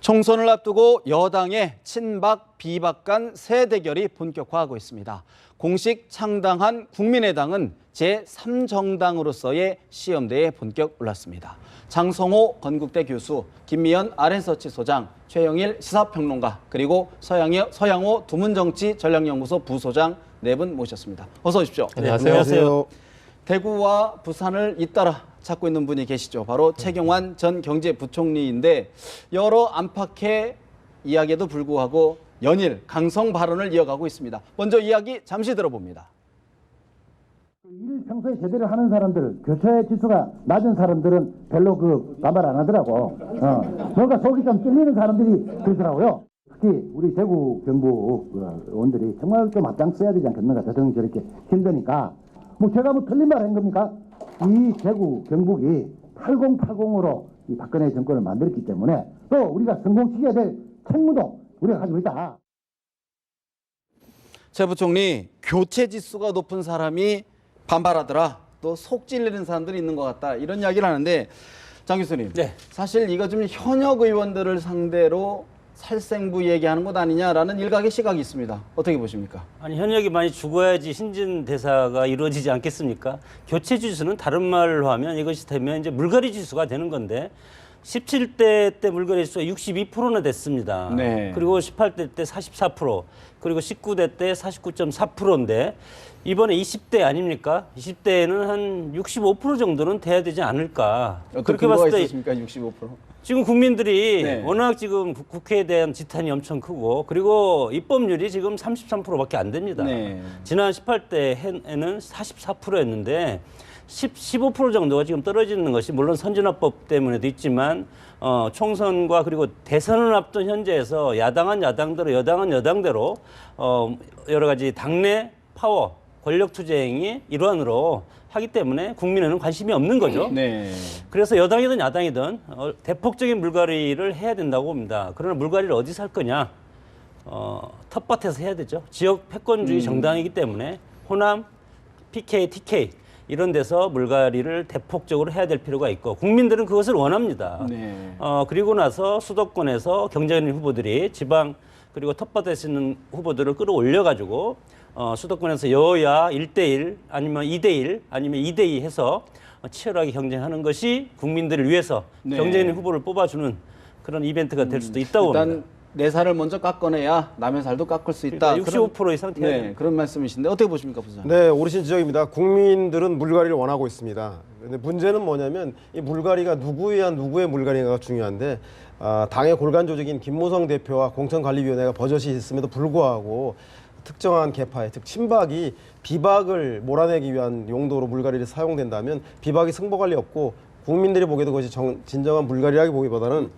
총선을 앞두고 여당의 친박, 비박 간 새 대결이 본격화하고 있습니다. 공식 창당한 국민의당은 제3정당으로서의 시험대에 본격 올랐습니다. 장성호 건국대 교수, 김미연 RN서치 소장, 최영일 시사평론가, 그리고 서양호 두문정치 전략연구소 부소장 네 분 모셨습니다. 어서 오십시오. 안녕하세요. 대구와 부산을 잇따라 찾고 있는 분이 계시죠. 바로 최경환 전 경제부총리인데 여러 안팎의 이야기에도 불구하고 연일 강성 발언을 이어가고 있습니다. 먼저 이야기 잠시 들어봅니다. 일 평소에 제대로 하는 사람들, 교체 지수가 낮은 사람들은 별로 반발 안 하더라고. 뭔가 속이 좀 찔리는 사람들이 들더라고요. 특히 우리 대구 경북 의원들이 정말 좀 앞장서야 되지 않겠는가. 대통령이 저렇게 힘드니까. 제가 틀린 말 한 겁니까? 이 대구 경북이 8080으로 이 박근혜 정권을 만들었기 때문에 또 우리가 성공시켜야 될 책무도 우리가 가지고 있다. 최 부총리, 교체 지수가 높은 사람이 반발하더라. 또 속 찔리는 사람들이 있는 것 같다. 이런 이야기를 하는데 장 교수님, 네. 사실 이거 좀 현역 의원들을 상대로 살생부 얘기하는 것 아니냐라는 일각의 시각이 있습니다. 어떻게 보십니까? 아니 현역이 많이 죽어야지 신진 대사가 이루어지지 않겠습니까? 교체 지수는 다른 말로 하면 이것이 되면 이제 물갈이 지수가 되는 건데 17대 때 물갈이 지수가 62%나 됐습니다. 네. 그리고 18대 때 44%, 그리고 19대 때 49.4%인데 이번에 20대 아닙니까? 20대에는 한 65% 정도는 돼야 되지 않을까. 그렇게 봤을 때 있습니까? 65%? 지금 국민들이 네. 워낙 지금 국회에 대한 지탄이 엄청 크고, 그리고 입법률이 지금 33%밖에 안 됩니다. 네. 지난 18대에는 44%였는데 15% 정도가 지금 떨어지는 것이 물론 선진화법 때문에도 있지만 총선과 그리고 대선을 앞둔 현재에서 야당은 야당대로 여당은 여당대로 여러 가지 당내 파워 권력 투쟁이 일환으로 하기 때문에 국민에는 관심이 없는 거죠. 네. 그래서 여당이든 야당이든 대폭적인 물갈이를 해야 된다고 봅니다. 그러나 물갈이를 어디서 할 거냐? 텃밭에서 해야 되죠. 지역 패권주의 정당이기 때문에 호남, PK, TK 이런 데서 물갈이를 대폭적으로 해야 될 필요가 있고 국민들은 그것을 원합니다. 네. 그리고 나서 수도권에서 경쟁인 후보들이 지방 그리고 텃밭에 있는 후보들을 끌어올려가지고 수도권에서 여야 1대1 아니면 2대1 아니면 2대2 해서 치열하게 경쟁하는 것이 국민들을 위해서 네. 경쟁인 후보를 뽑아주는 그런 이벤트가 될 수도 있다고 일단 봅니다. 내 살을 먼저 깎아내야 남의 살도 깎을 수 있다. 그러니까 65% 이상 돼야 네, 됩니다. 그런 말씀이신데 어떻게 보십니까, 부장? 네, 옳으신 지적입니다. 국민들은 물갈이를 원하고 있습니다. 근데 문제는 뭐냐면 이 물갈이가 누구에 의한 누구의 물갈이가 중요한데 당의 골간 조직인 김무성 대표와 공천관리위원회가 버젓이 있음에도 불구하고 특정한 계파의 즉 친박이 비박을 몰아내기 위한 용도로 물갈이를 사용된다면 비박이 승복할 리 없고 국민들이 보기에도 그것이 진정한 물갈이라기 보기보다는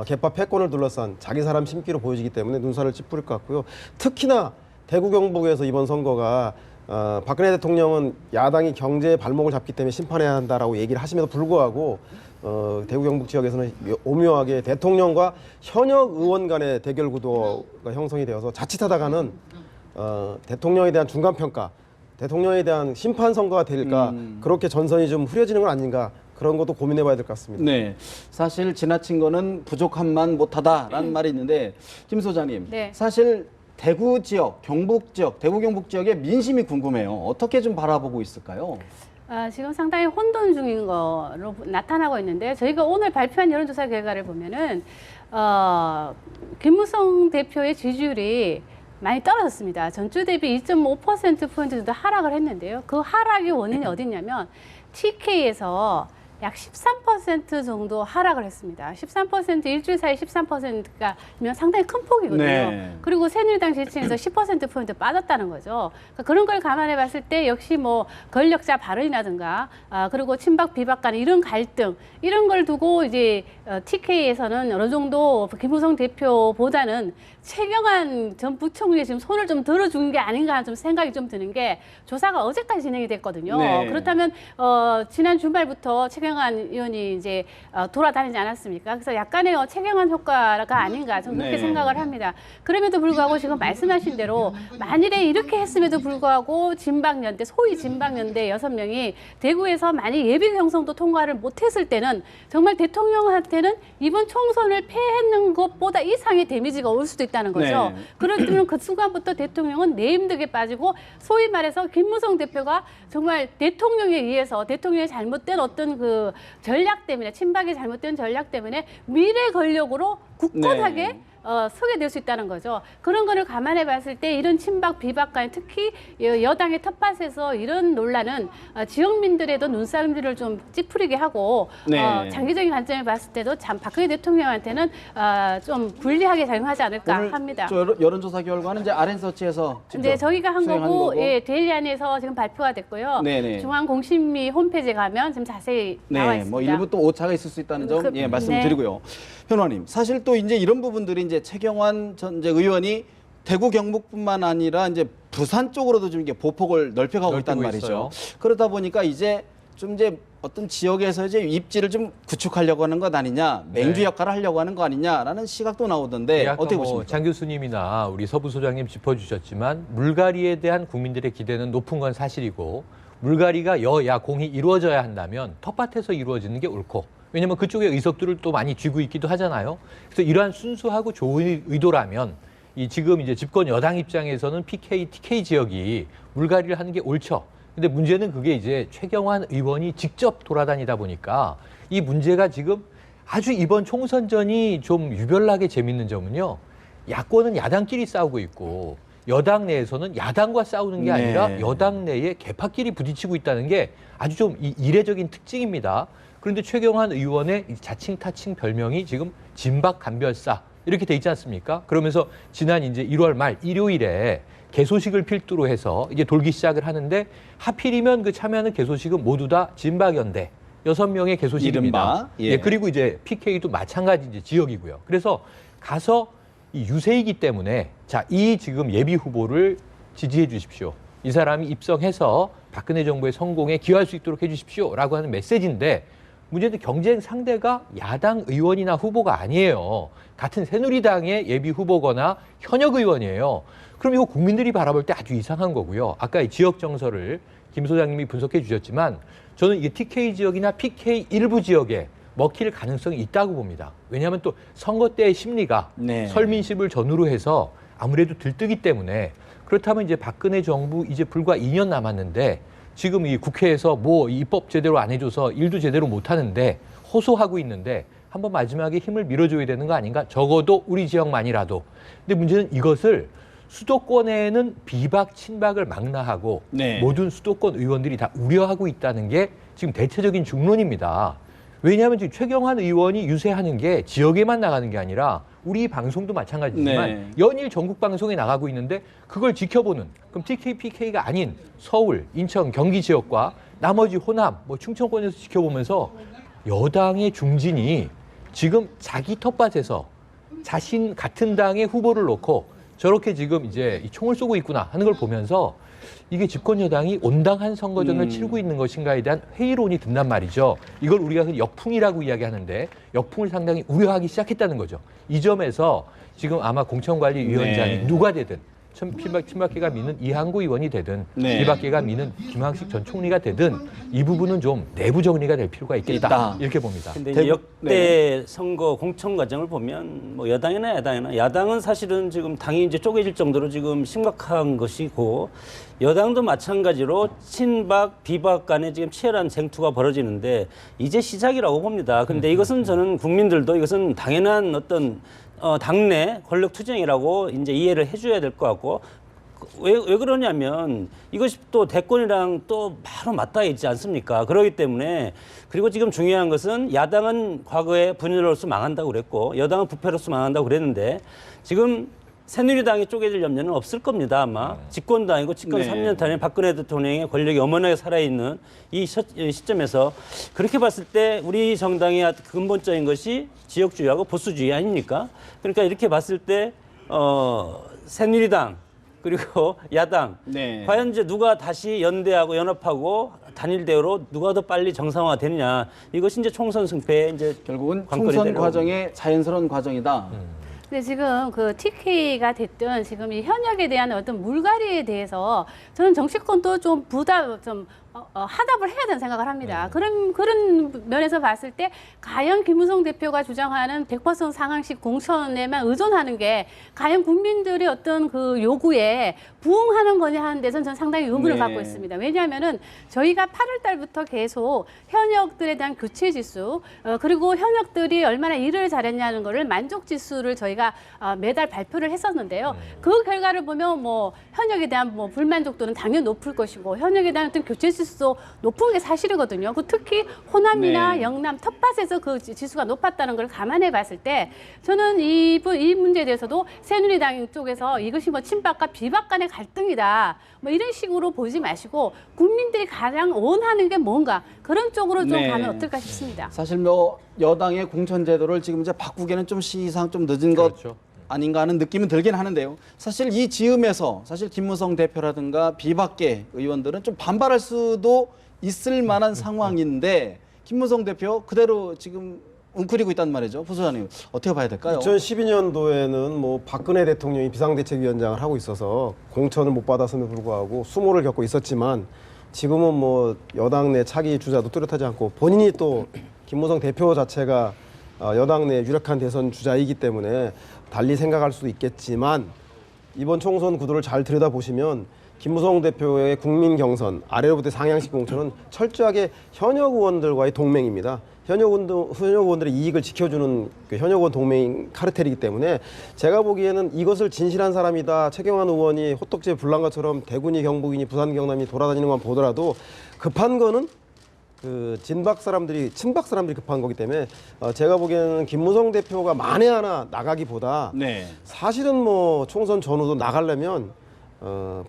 계파 패권을 둘러싼 자기 사람 심기로 보여지기 때문에 눈살을 찌푸릴 것 같고요. 특히나 대구 경북에서 이번 선거가 박근혜 대통령은 야당이 경제의 발목을 잡기 때문에 심판해야 한다라고 얘기를 하심에도 불구하고 대구 경북 지역에서는 오묘하게 대통령과 현역 의원 간의 대결 구도가 형성이 되어서 자칫하다가는 대통령에 대한 중간평가, 대통령에 대한 심판 선거가 될까 그렇게 전선이 좀 흐려지는 건 아닌가 그런 것도 고민해봐야 될 것 같습니다. 네, 사실 지나친 거는 부족함만 못하다라는 말이 있는데 김 소장님, 네. 사실 대구 지역, 경북 지역, 대구 경북 지역의 민심이 궁금해요. 어떻게 좀 바라보고 있을까요? 지금 상당히 혼돈 중인 거로 나타나고 있는데 저희가 오늘 발표한 여론조사 결과를 보면은 김무성 대표의 지지율이 많이 떨어졌습니다. 전주 대비 2.5%포인트 정도 하락을 했는데요. 그 하락의 원인이 어디냐면 TK에서 약 13% 정도 하락을 했습니다. 13% 일주일 사이 13%면 상당히 큰 폭이거든요. 네. 그리고 새누리당 지지층에서 10%포인트 빠졌다는 거죠. 그러니까 그런 걸 감안해 봤을 때 역시 권력자 발언이라든가 그리고 친박 비박 간의 이런 갈등 이런 걸 두고 이제 TK에서는 어느 정도 김무성 대표보다는 최경환 전 부총리의 지금 손을 좀 들어준 게 아닌가 하는 좀 생각이 좀 드는 게 조사가 어제까지 진행이 됐거든요. 네. 그렇다면 지난 주말부터 최경환 최경환 의원이 이제 돌아다니지 않았습니까? 그래서 약간의 최경환 효과가 아닌가 저는 그렇게 네. 생각을 합니다. 그럼에도 불구하고 지금 말씀하신 대로 만일에 이렇게 했음에도 불구하고 진박연대, 소위 진박연대 6명이 대구에서 만약 예비 경선도 통과를 못했을 때는 정말 대통령한테는 이번 총선을 패했는 것보다 이상의 데미지가 올 수도 있다는 거죠. 네. 그렇다면 그 순간부터 대통령은 내힘득에 빠지고 소위 말해서 김무성 대표가 정말 대통령에 의해서 대통령의 잘못된 어떤 그 전략 때문에 친박의 잘못된 전략 때문에 미래 권력으로 굳건하게 네. 서게 될 수 있다는 거죠. 그런 거를 감안해 봤을 때 이런 친박 비박간 특히 여당의 텃밭에서 이런 논란은 지역민들에도 눈싸움질을 좀 찌푸리게 하고 네. 장기적인 관점에 봤을 때도 참 박근혜 대통령한테는 좀 불리하게 작용하지 않을까 오늘 합니다. 저 여론조사 결과는 이제 RN서치에서 네, 저희가 한 수행한 거고, 예, 데일리안에서 지금 발표가 됐고요. 네네. 중앙공신위 홈페이지에 가면 지금 자세히 나와 네, 있습니다. 뭐 일부 또 오차가 있을 수 있다는 점 그, 예, 말씀드리고요. 변호사님, 사실 또 이제 이런 부분들이 이제 최경환 전 이제 의원이 대구 경북뿐만 아니라 이제 부산 쪽으로도 좀 이게 보폭을 넓혀가고 있단 말이죠. 있어요. 그러다 보니까 이제 좀 이제 어떤 지역에서 이제 입지를 좀 구축하려고 하는 것 아니냐, 맹주 네. 역할을 하려고 하는 거 아니냐라는 시각도 나오던데 아까 어떻게 뭐 보십니까? 장 교수님이나 우리 서부 소장님 짚어주셨지만 물갈이에 대한 국민들의 기대는 높은 건 사실이고 물갈이가 여야 공이 이루어져야 한다면 텃밭에서 이루어지는 게 옳고 왜냐하면 그쪽에 의석들을 또 많이 쥐고 있기도 하잖아요. 그래서 이러한 순수하고 좋은 의도라면 이 지금 이제 집권 여당 입장에서는 PK, TK 지역이 물갈이를 하는 게 옳죠. 근데 문제는 그게 이제 최경환 의원이 직접 돌아다니다 보니까 이 문제가 지금 아주 이번 총선전이 좀 유별나게 재밌는 점은요. 야권은 야당끼리 싸우고 있고 여당 내에서는 야당과 싸우는 게 아니라 네. 여당 내에 개파끼리 부딪히고 있다는 게 아주 좀 이례적인 특징입니다. 그런데 최경환 의원의 이 자칭 타칭 별명이 지금 진박 간별사 이렇게 돼 있지 않습니까? 그러면서 지난 이제 1월 말 일요일에 개소식을 필두로 해서 이제 돌기 시작을 하는데 하필이면 그 참여하는 개소식은 모두 다 진박연대 6명의 개소식입니다. 이른바, 예. 예, 그리고 이제 PK도 마찬가지 이제 지역이고요. 그래서 가서 이 유세이기 때문에 자, 이 지금 예비 후보를 지지해 주십시오. 이 사람이 입성해서 박근혜 정부의 성공에 기여할 수 있도록 해 주십시오라고 하는 메시지인데 문제는 경쟁 상대가 야당 의원이나 후보가 아니에요. 같은 새누리당의 예비 후보거나 현역 의원이에요. 그럼 이거 국민들이 바라볼 때 아주 이상한 거고요. 아까 이 지역 정서를 김 소장님이 분석해 주셨지만 저는 이게 TK 지역이나 PK 일부 지역에 먹힐 가능성이 있다고 봅니다. 왜냐하면 또 선거 때의 심리가 네. 설민심을 전후로 해서 아무래도 들뜨기 때문에 그렇다면 이제 박근혜 정부 이제 불과 2년 남았는데 지금 이 국회에서 뭐 입법 제대로 안 해줘서 일도 제대로 못 하는데 호소하고 있는데 한번 마지막에 힘을 밀어줘야 되는 거 아닌가? 적어도 우리 지역만이라도. 근데 문제는 이것을 수도권에는 비박, 친박을 망라하고 네. 모든 수도권 의원들이 다 우려하고 있다는 게 지금 대체적인 중론입니다. 왜냐하면 지금 최경환 의원이 유세하는 게 지역에만 나가는 게 아니라 우리 방송도 마찬가지지만 네. 연일 전국 방송에 나가고 있는데 그걸 지켜보는 그럼 TK, PK가 아닌 서울, 인천, 경기 지역과 나머지 호남, 뭐 충청권에서 지켜보면서 여당의 중진이 지금 자기 텃밭에서 자신 같은 당의 후보를 놓고 저렇게 지금 이제 이 총을 쏘고 있구나 하는 걸 보면서 이게 집권 여당이 온당한 선거전을 치르고 있는 것인가에 대한 회의론이 든단 말이죠. 이걸 우리가 역풍이라고 이야기하는데 역풍을 상당히 우려하기 시작했다는 거죠. 이 점에서 지금 아마 공천관리위원장이 네. 누가 되든 친박계가 미는 이항구 의원이 되든 네. 비박계가 미는 김황식 전 총리가 되든 이 부분은 좀 내부 정리가 될 필요가 있겠다. 있다. 이렇게 봅니다. 근데 대구- 이제 역대 선거 공천 과정을 보면 뭐 여당이나 야당이나 야당은 사실은 지금 당이 이제 쪼개질 정도로 지금 심각한 것이고 여당도 마찬가지로 친박, 비박 간에 지금 치열한 쟁투가 벌어지는데 이제 시작이라고 봅니다. 근데 이것은 저는 국민들도 이것은 당연한 어떤 당내 권력 투쟁이라고 이제 이해를 해줘야 될 것 같고 왜 그러냐면 이것이 또 대권이랑 또 바로 맞닿아 있지 않습니까? 그렇기 때문에 그리고 지금 중요한 것은 야당은 과거에 분열로서 망한다고 그랬고 여당은 부패로서 망한다고 그랬는데 지금 새누리당이 쪼개질 염려는 없을 겁니다. 아마 집권도 아니고 집권 네. 3년 단에 박근혜 대통령의 권력이 어머나게 살아있는 이 시점에서 그렇게 봤을 때 우리 정당의 근본적인 것이 지역주의하고 보수주의 아닙니까? 그러니까 이렇게 봤을 때 새누리당 그리고 야당 네. 과연 이제 누가 다시 연대하고 연합하고 단일 대우로 누가 더 빨리 정상화되느냐 이것이 이제 총선 승패에 이제 결국은 관건이 총선 되려고 과정의 자연스러운 과정이다. 근데 지금 그 TK가 됐든 지금 이 현역에 대한 어떤 물갈이에 대해서 저는 정치권도 좀 하답을 해야 된다는 생각을 합니다. 그런 면에서 봤을 때 과연 김무성 대표가 주장하는 100% 상향식 공천에만 의존하는 게 과연 국민들의 어떤 그 요구에 부응하는 거냐 하는 데서는 저는 상당히 의문을 네. 갖고 있습니다. 왜냐하면은 저희가 8월 달부터 계속 현역들에 대한 교체 지수 그리고 현역들이 얼마나 일을 잘했냐는 거를 만족 지수를 저희가 매달 발표를 했었는데요. 그 결과를 보면 뭐 현역에 대한 뭐 불만족도는 당연히 높을 것이고 현역에 대한 어떤 교체 지수도 높은 게 사실이거든요. 특히 호남이나 네. 영남 텃밭에서 그 지수가 높았다는 걸 감안해 봤을 때 저는 이 문제에 대해서도 새누리당 쪽에서 이것이 뭐 친박과 비박 간의 갈등이다. 뭐 이런 식으로 보지 마시고 국민들이 가장 원하는 게 뭔가 그런 쪽으로 좀 네. 가면 어떨까 싶습니다. 사실 뭐 여당의 공천 제도를 지금 이제 바꾸기는 좀 시기상 좀 늦은 것 그렇죠. 아닌가 하는 느낌은 들긴 하는데요. 사실 이 즈음에서 사실 김무성 대표라든가 비박계 의원들은 좀 반발할 수도 있을 만한 상황인데 김무성 대표 그대로 지금 웅크리고 있단 말이죠. 부 소장님 어떻게 봐야 될까요? 2012년도에는 뭐 박근혜 대통령이 비상대책위원장을 하고 있어서 공천을 못 받았음에도 불구하고 수모를 겪고 있었지만 지금은 뭐 여당 내 차기 주자도 뚜렷하지 않고 본인이 또 김무성 대표 자체가 여당 내 유력한 대선 주자이기 때문에 달리 생각할 수도 있겠지만 이번 총선 구도를 잘 들여다보시면 김무성 대표의 국민 경선 아래로부터 상향식 공천은 철저하게 현역 의원들과의 동맹입니다. 현역 의원들의 이익을 지켜주는 그 현역 의원 동맹 카르텔이기 때문에 제가 보기에는 이것을 진실한 사람이다. 최경환 의원이 호떡집 불난 것처럼 대구니 경북이니 부산 경남이 돌아다니는 것만 보더라도 급한 거는 그 친박 사람들이 급한 거기 때문에 제가 보기에는 김무성 대표가 만에 하나 나가기보다 네. 사실은 뭐 총선 전후도 나가려면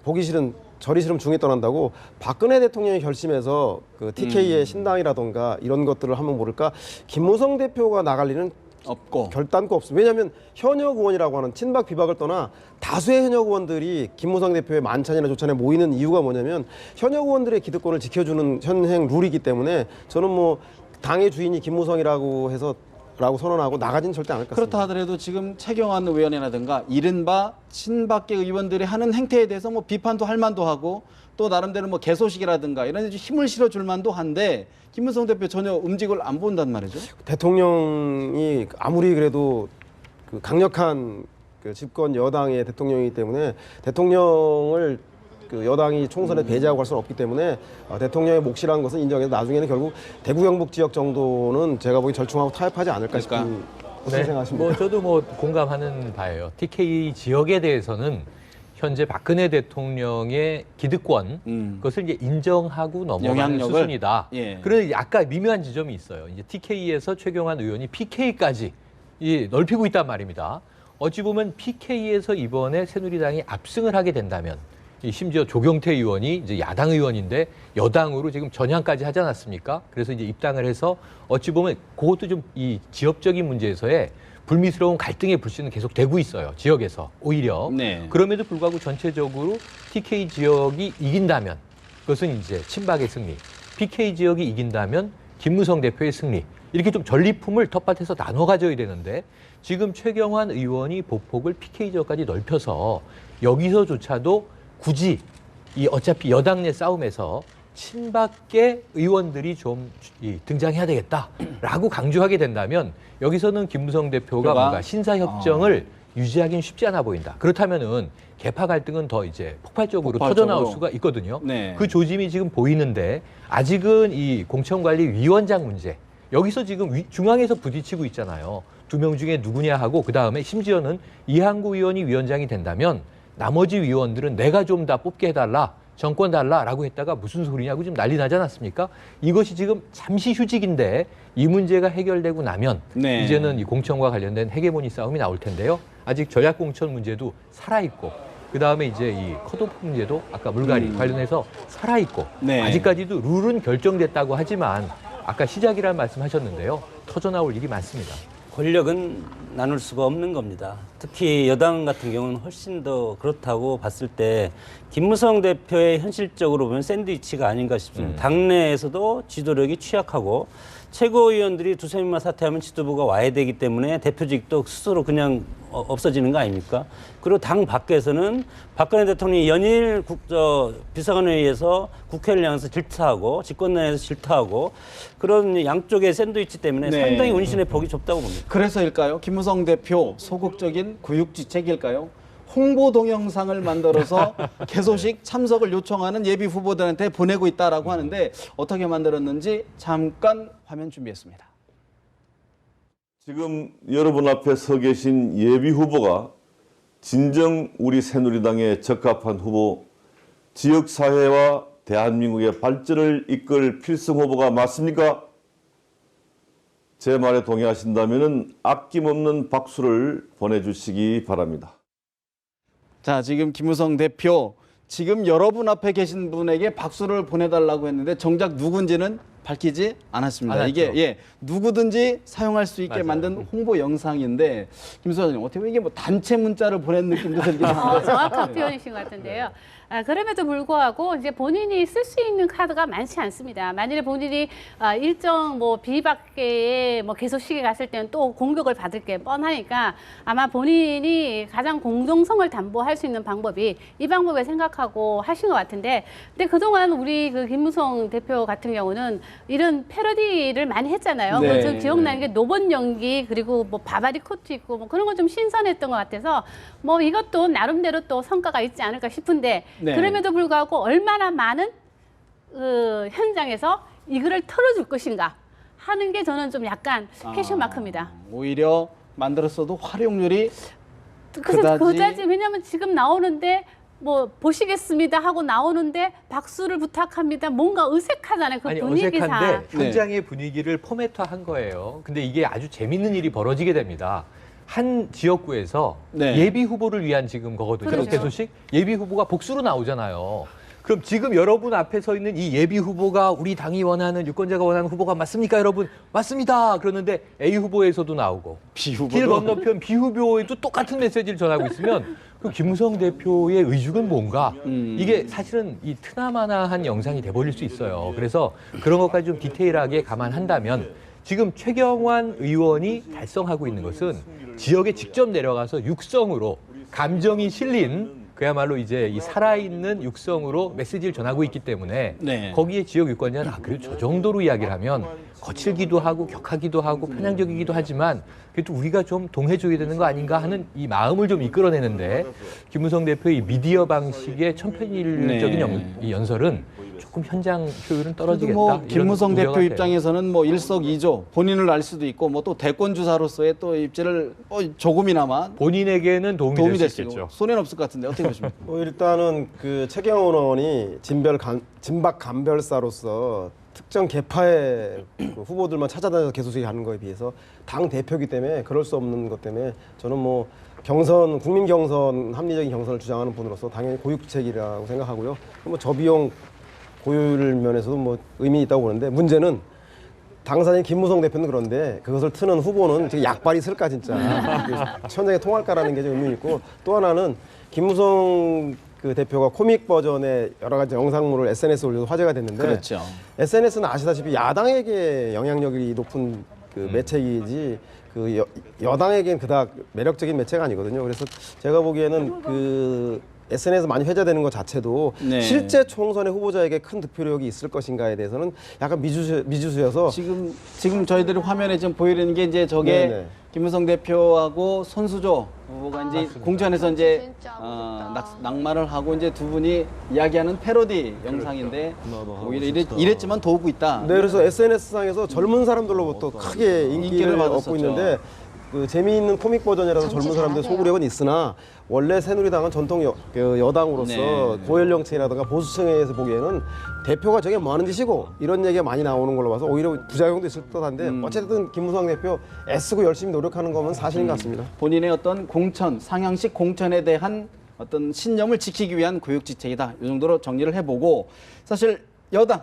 보기 싫은 저리 싫으면 중에 떠난다고 박근혜 대통령이 결심해서 그 TK의 신당이라던가 이런 것들을 하면 모를까 김무성 대표가 나갈 일은 없고 결단코 없습니다. 왜냐하면 현역 의원이라고 하는 친박 비박을 떠나 다수의 현역 의원들이 김무성 대표의 만찬이나 조찬에 모이는 이유가 뭐냐면 현역 의원들의 기득권을 지켜주는 현행 룰이기 때문에 저는 뭐 당의 주인이 김무성이라고 해서 라고 선언하고 나가진 절대 않을 것 같습니다. 그렇다 하더라도 지금 최경환 의원이라든가 이른바 친박계 의원들이 하는 행태에 대해서 뭐 비판도 할 만도 하고 또 나름대로 뭐 개소식이라든가 이런 데 힘을 실어줄 만도 한데 김무성 대표 전혀 움직임을 안 본단 말이죠. 대통령이 아무리 그래도 그 강력한 그 집권 여당의 대통령이기 때문에 대통령을 그 여당이 총선에 배제하고 갈 수는 없기 때문에 대통령의 몫이라는 것은 인정해서 나중에는 결국 대구 경북 지역 정도는 제가 보기 절충하고 타협하지 않을까 싶은 그렇게 생각하십니다. 뭐 저도 뭐 공감하는 바예요. TK 지역에 대해서는 현재 박근혜 대통령의 기득권 그것을 이제 인정하고 넘어가는 영향력을? 수준이다. 예. 그런데 약간 미묘한 지점이 있어요. 이제 TK에서 최경환 의원이 PK까지 넓히고 있단 말입니다. 어찌 보면 PK에서 이번에 새누리당이 압승을 하게 된다면 심지어 조경태 의원이 이제 야당 의원인데 여당으로 지금 전향까지 하지 않았습니까? 그래서 이제 입당을 해서 어찌 보면 그것도 좀 이 지역적인 문제에서의 불미스러운 갈등의 불씨는 계속 되고 있어요. 지역에서 오히려. 네. 그럼에도 불구하고 전체적으로 TK 지역이 이긴다면 그것은 이제 친박의 승리. PK 지역이 이긴다면 김무성 대표의 승리. 이렇게 좀 전리품을 텃밭에서 나눠 가져야 되는데 지금 최경환 의원이 보폭을 PK 지역까지 넓혀서 여기서조차도 굳이 이 어차피 여당 내 싸움에서 친박계 의원들이 좀 등장해야 되겠다라고 강조하게 된다면 여기서는 김무성 대표가 뭔가 신사협정을 유지하기는 쉽지 않아 보인다. 그렇다면은 개파 갈등은 더 이제 폭발적으로 터져나올 수가 있거든요. 네. 그 조짐이 지금 보이는데 아직은 이 공천관리위원장 문제 여기서 지금 중앙에서 부딪히고 있잖아요. 2명 중에 누구냐 하고 그다음에 심지어는 이한구 의원이 위원장이 된다면 나머지 위원들은 내가 좀 다 뽑게 해달라, 정권 달라라고 했다가 무슨 소리냐고 지금 난리 나지 않았습니까? 이것이 지금 잠시 휴직인데 이 문제가 해결되고 나면 네. 이제는 이 공천과 관련된 헤게모니 싸움이 나올 텐데요. 아직 전략 공천 문제도 살아있고 그다음에 이제 이 컷오프 문제도 아까 물갈이 관련해서 살아있고 네. 아직까지도 룰은 결정됐다고 하지만 아까 시작이라는 말씀하셨는데요. 터져나올 일이 많습니다. 권력은 나눌 수가 없는 겁니다. 특히 여당 같은 경우는 훨씬 더 그렇다고 봤을 때 김무성 대표의 현실적으로 보면 샌드위치가 아닌가 싶습니다. 당내에서도 지도력이 취약하고 최고위원들이 두세 명만 사퇴하면 지도부가 와야 되기 때문에 대표직도 스스로 그냥 없어지는 거 아닙니까? 그리고 당 밖에서는 박근혜 대통령이 연일 비서관회의에서 국회를 향해서 질타하고 집권내에서 질타하고 그런 양쪽의 샌드위치 때문에 네. 상당히 운신의 폭이 좁다고 봅니다. 그래서일까요? 김무성 대표 소극적인 구육지책일까요? 홍보 동영상을 만들어서 개소식 참석을 요청하는 예비 후보들한테 보내고 있다라고 하는데 어떻게 만들었는지 잠깐 화면 준비했습니다. 지금 여러분 앞에 서 계신 예비 후보가 진정 우리 새누리당에 적합한 후보, 지역사회와 대한민국의 발전을 이끌 필승 후보가 맞습니까? 제 말에 동의하신다면 아낌없는 박수를 보내주시기 바랍니다. 자, 지금 김무성 대표 지금 여러분 앞에 계신 분에게 박수를 보내달라고 했는데 정작 누군지는 밝히지 않았습니다. 이게 누구든지 사용할 수 있게 만든 홍보 영상인데 김 소장님 어떻게 보면 이게 뭐 단체 문자를 보낸 느낌도 들긴 한데 정확한 표현이신 것 같은데요. 그럼에도 불구하고 이제 본인이 쓸 수 있는 카드가 많지 않습니다. 만일에 본인이 일정 뭐 비박계에 뭐 개소식에 갔을 때는 또 공격을 받을 게 뻔하니까 아마 본인이 가장 공정성을 담보할 수 있는 방법이 이 방법을 생각하고 하신 것 같은데, 근데 그동안 우리 그 김무성 대표 같은 경우는 이런 패러디를 많이 했잖아요. 네. 저 기억나는 게 노본 연기 그리고 뭐 바바리 코트 입고 뭐 그런 건 좀 신선했던 것 같아서 뭐 이것도 나름대로 또 성과가 있지 않을까 싶은데. 네. 그럼에도 불구하고 얼마나 많은 현장에서 이 글을 털어줄 것인가 하는 게 저는 좀 약간 퀘션 마크입니다. 오히려 만들었어도 활용률이 그래서 그다지 왜냐하면 지금 나오는데 뭐 보시겠습니다 하고 나오는데 박수를 부탁합니다. 뭔가 어색하잖아요. 그 아니 분위기상. 어색한데 현장의 분위기를 포맷화한 거예요. 근데 이게 아주 재밌는 일이 벌어지게 됩니다. 한 지역구에서 네. 예비 후보를 위한 지금 거거든요. 그렇죠. 개소식 예비 후보가 복수로 나오잖아요. 그럼 지금 여러분 앞에 서 있는 이 예비 후보가 우리 당이 원하는 유권자가 원하는 후보가 맞습니까, 여러분? 맞습니다. 그러는데 A 후보에서도 나오고 B 후보도 길 건너편 B 후보에도 똑같은 메시지를 전하고 있으면 그 김무성 대표의 의죽은 뭔가 이게 사실은 이 트나마나한 영상이 돼버릴 수 있어요. 그래서 그런 것까지 좀 디테일하게 감안한다면 지금 최경환 의원이 달성하고 있는 것은 지역에 직접 내려가서 육성으로 감정이 실린 그야말로 이제 이 살아있는 육성으로 메시지를 전하고 있기 때문에 네. 거기에 지역 유권자는 그래도 저 정도로 이야기를 하면 거칠기도 하고 격하기도 하고 편향적이기도 하지만 그래도 우리가 좀 동해줘야 되는 거 아닌가 하는 이 마음을 좀 이끌어내는데 김무성 대표의 미디어 방식의 천편일적인 이 연설은 조금 현장 효율은 떨어지겠다. 뭐 이런 김무성 대표 우려가 돼요. 입장에서는 뭐 일석이조 본인을 알 수도 있고 뭐 또 대권 주사로서의 또 입지를 조금이나마 본인에게는 도움이 도움이 될 될 수 수 있겠죠. 있고 손해는 없을 것 같은데 어떻게 보십니까? 일단은 그 최경원 의원이 진박 간별사로서 특정 계파의 그 후보들만 찾아다녀서 개소식 하는 거에 비해서 당 대표이기 때문에 그럴 수 없는 것 때문에 저는 뭐 경선, 국민 경선, 합리적인 경선을 주장하는 분으로서 당연히 고육책이라고 생각하고요. 뭐 저비용 고율 면에서도 뭐 의미 있다고 보는데 문제는 당사자인 김무성 대표는 그런데 그것을 트는 후보는 지금 약발이 쓸까 진짜 현장에 통할까라는 게 좀 의미 있고, 또 하나는 김무성 그 대표가 코믹 버전의 여러 가지 영상물을 SNS에 올려서 화제가 됐는데 그렇죠. SNS는 아시다시피 야당에게 영향력이 높은 그 매체이지 그 여당에게는 그닥 매력적인 매체가 아니거든요. 그래서 제가 보기에는 그 SNS 많이 회자되는 것 자체도 네. 실제 총선의 후보자에게 큰 득표력이 있을 것인가에 대해서는 약간 미주수여서 지금 저희들이 화면에 지금 보이는 게 이제 저게 네네. 김무성 대표하고 손수조 후보가 이제 공천에서 이제 낙마를 하고 이제 두 분이 이야기하는 패러디 영상인데 오히려 이랬지만 더 오고 있다. 네, 그래서 SNS상에서 젊은 사람들로부터 크게 인기를 얻고 받았었죠. 있는데 그 재미있는 코믹 버전이라서 젊은 사람들의 소구력은 있으나 원래 새누리당은 전통 여당으로서 네. 고연령층이라든가 보수층에서 보기에는 대표가 저게 뭐 하는 짓이고 이런 얘기가 많이 나오는 걸로 봐서 오히려 부작용도 있을 듯한데 어쨌든 김무성 대표 애쓰고 열심히 노력하는 거면 사실인 것 같습니다. 본인의 어떤 공천, 상향식 공천에 대한 어떤 신념을 지키기 위한 구역지책이다. 이 정도로 정리를 해보고 사실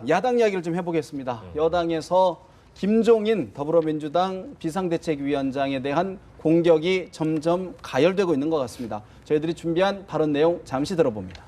야당 이야기를 좀 해보겠습니다. 여당에서 김종인 더불어민주당 비상대책위원장에 대한 공격이 점점 가열되고 있는 것 같습니다. 저희들이 준비한 발언 내용 잠시 들어봅니다.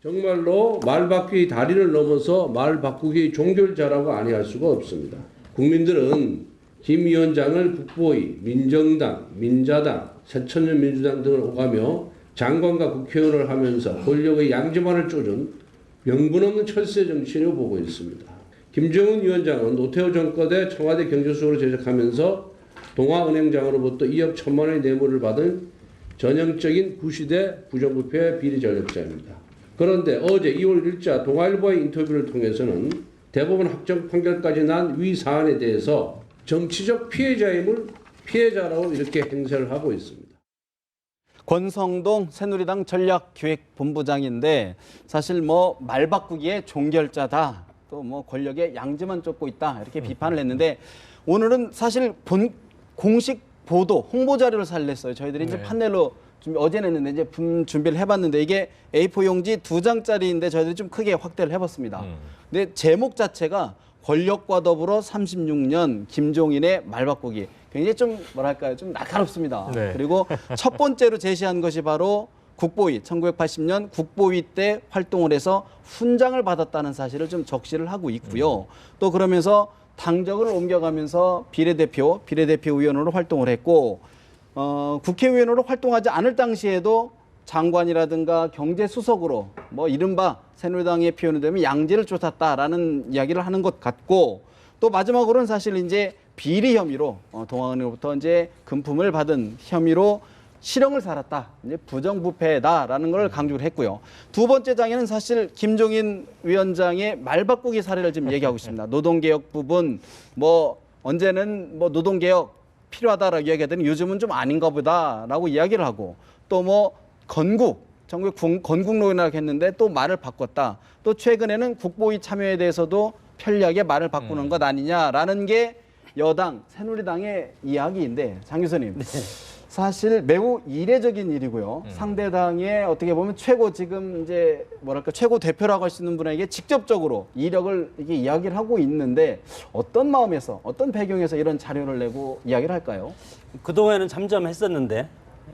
정말로 말 바꾸기 다리를 넘어서 말 바꾸기 종결자라고 아니할 수가 없습니다. 국민들은 김 위원장을 국보위, 민정당, 민자당, 새천년민주당 등을 오가며 장관과 국회의원을 하면서 권력의 양지만을 쪼준 명분 없는 철새 정치인으로 보고 있습니다. 김정은 위원장은 노태우 정권의 청와대 경제수석으로 재직하면서 동아은행장으로부터 2억 1천만 원의 뇌물을 받은 전형적인 구시대 부정부패 비리 전력자입니다. 그런데 어제 2월 1일자 동아일보의 인터뷰를 통해서는 대법원 확정 판결까지 난 위 사안에 대해서 정치적 피해자임을 피해자라고 이렇게 행세를 하고 있습니다. 권성동 새누리당 전략기획본부장인데 사실 뭐 말 바꾸기에 종결자다. 또 뭐 권력의 양지만 쫓고 있다. 이렇게 비판을 했는데 오늘은 사실 공식 보도, 홍보 자료를 살렸어요. 저희들이 이제 판넬로 어제 냈는데 이제 준비를 해봤는데 이게 A4 용지 2장짜리인데 저희들이 좀 크게 확대를 해봤습니다. 근데 제목 자체가 권력과 더불어 36년 김종인의 말 바꾸기. 굉장히 좀 뭐랄까요, 좀 날카롭습니다. 네. 그리고 첫 번째로 제시한 것이 바로 국보위, 1980년 국보위 때 활동을 해서 훈장을 받았다는 사실을 좀 적시를 하고 있고요. 또 그러면서 당적을 옮겨가면서 비례대표 의원으로 활동을 했고 국회의원으로 활동하지 않을 당시에도 장관이라든가 경제수석으로 뭐 이른바 새누리당의 표현을 되면 양지를 쫓았다라는 이야기를 하는 것 같고 또 마지막으로는 사실 이제 비리 혐의로 동아은행으로부터 이제 금품을 받은 혐의로 실형을 살았다. 이제 부정부패다라는 걸 강조를 했고요. 두 번째 장에는 사실 김종인 위원장의 말 바꾸기 사례를 지금 얘기하고 있습니다. 노동개혁 부분 뭐 언제는 뭐 노동개혁 필요하다라고 이야기하더니 요즘은 좀 아닌가 보다라고 이야기를 하고 또 뭐 전국 건국노인이라고 했는데 또 말을 바꿨다. 또 최근에는 국보위 참여에 대해서도 편리하게 말을 바꾸는 것 아니냐라는 게 여당 새누리당의 이야기인데 장 교수님 사실 매우 이례적인 일이고요. 상대당의 어떻게 보면 최고 지금 이제 뭐랄까 최고 대표라고 할 수 있는 분에게 직접적으로 이력을 이게 이야기를 하고 있는데 어떤 마음에서 어떤 배경에서 이런 자료를 내고 이야기를 할까요? 그동안에는 잠잠했었는데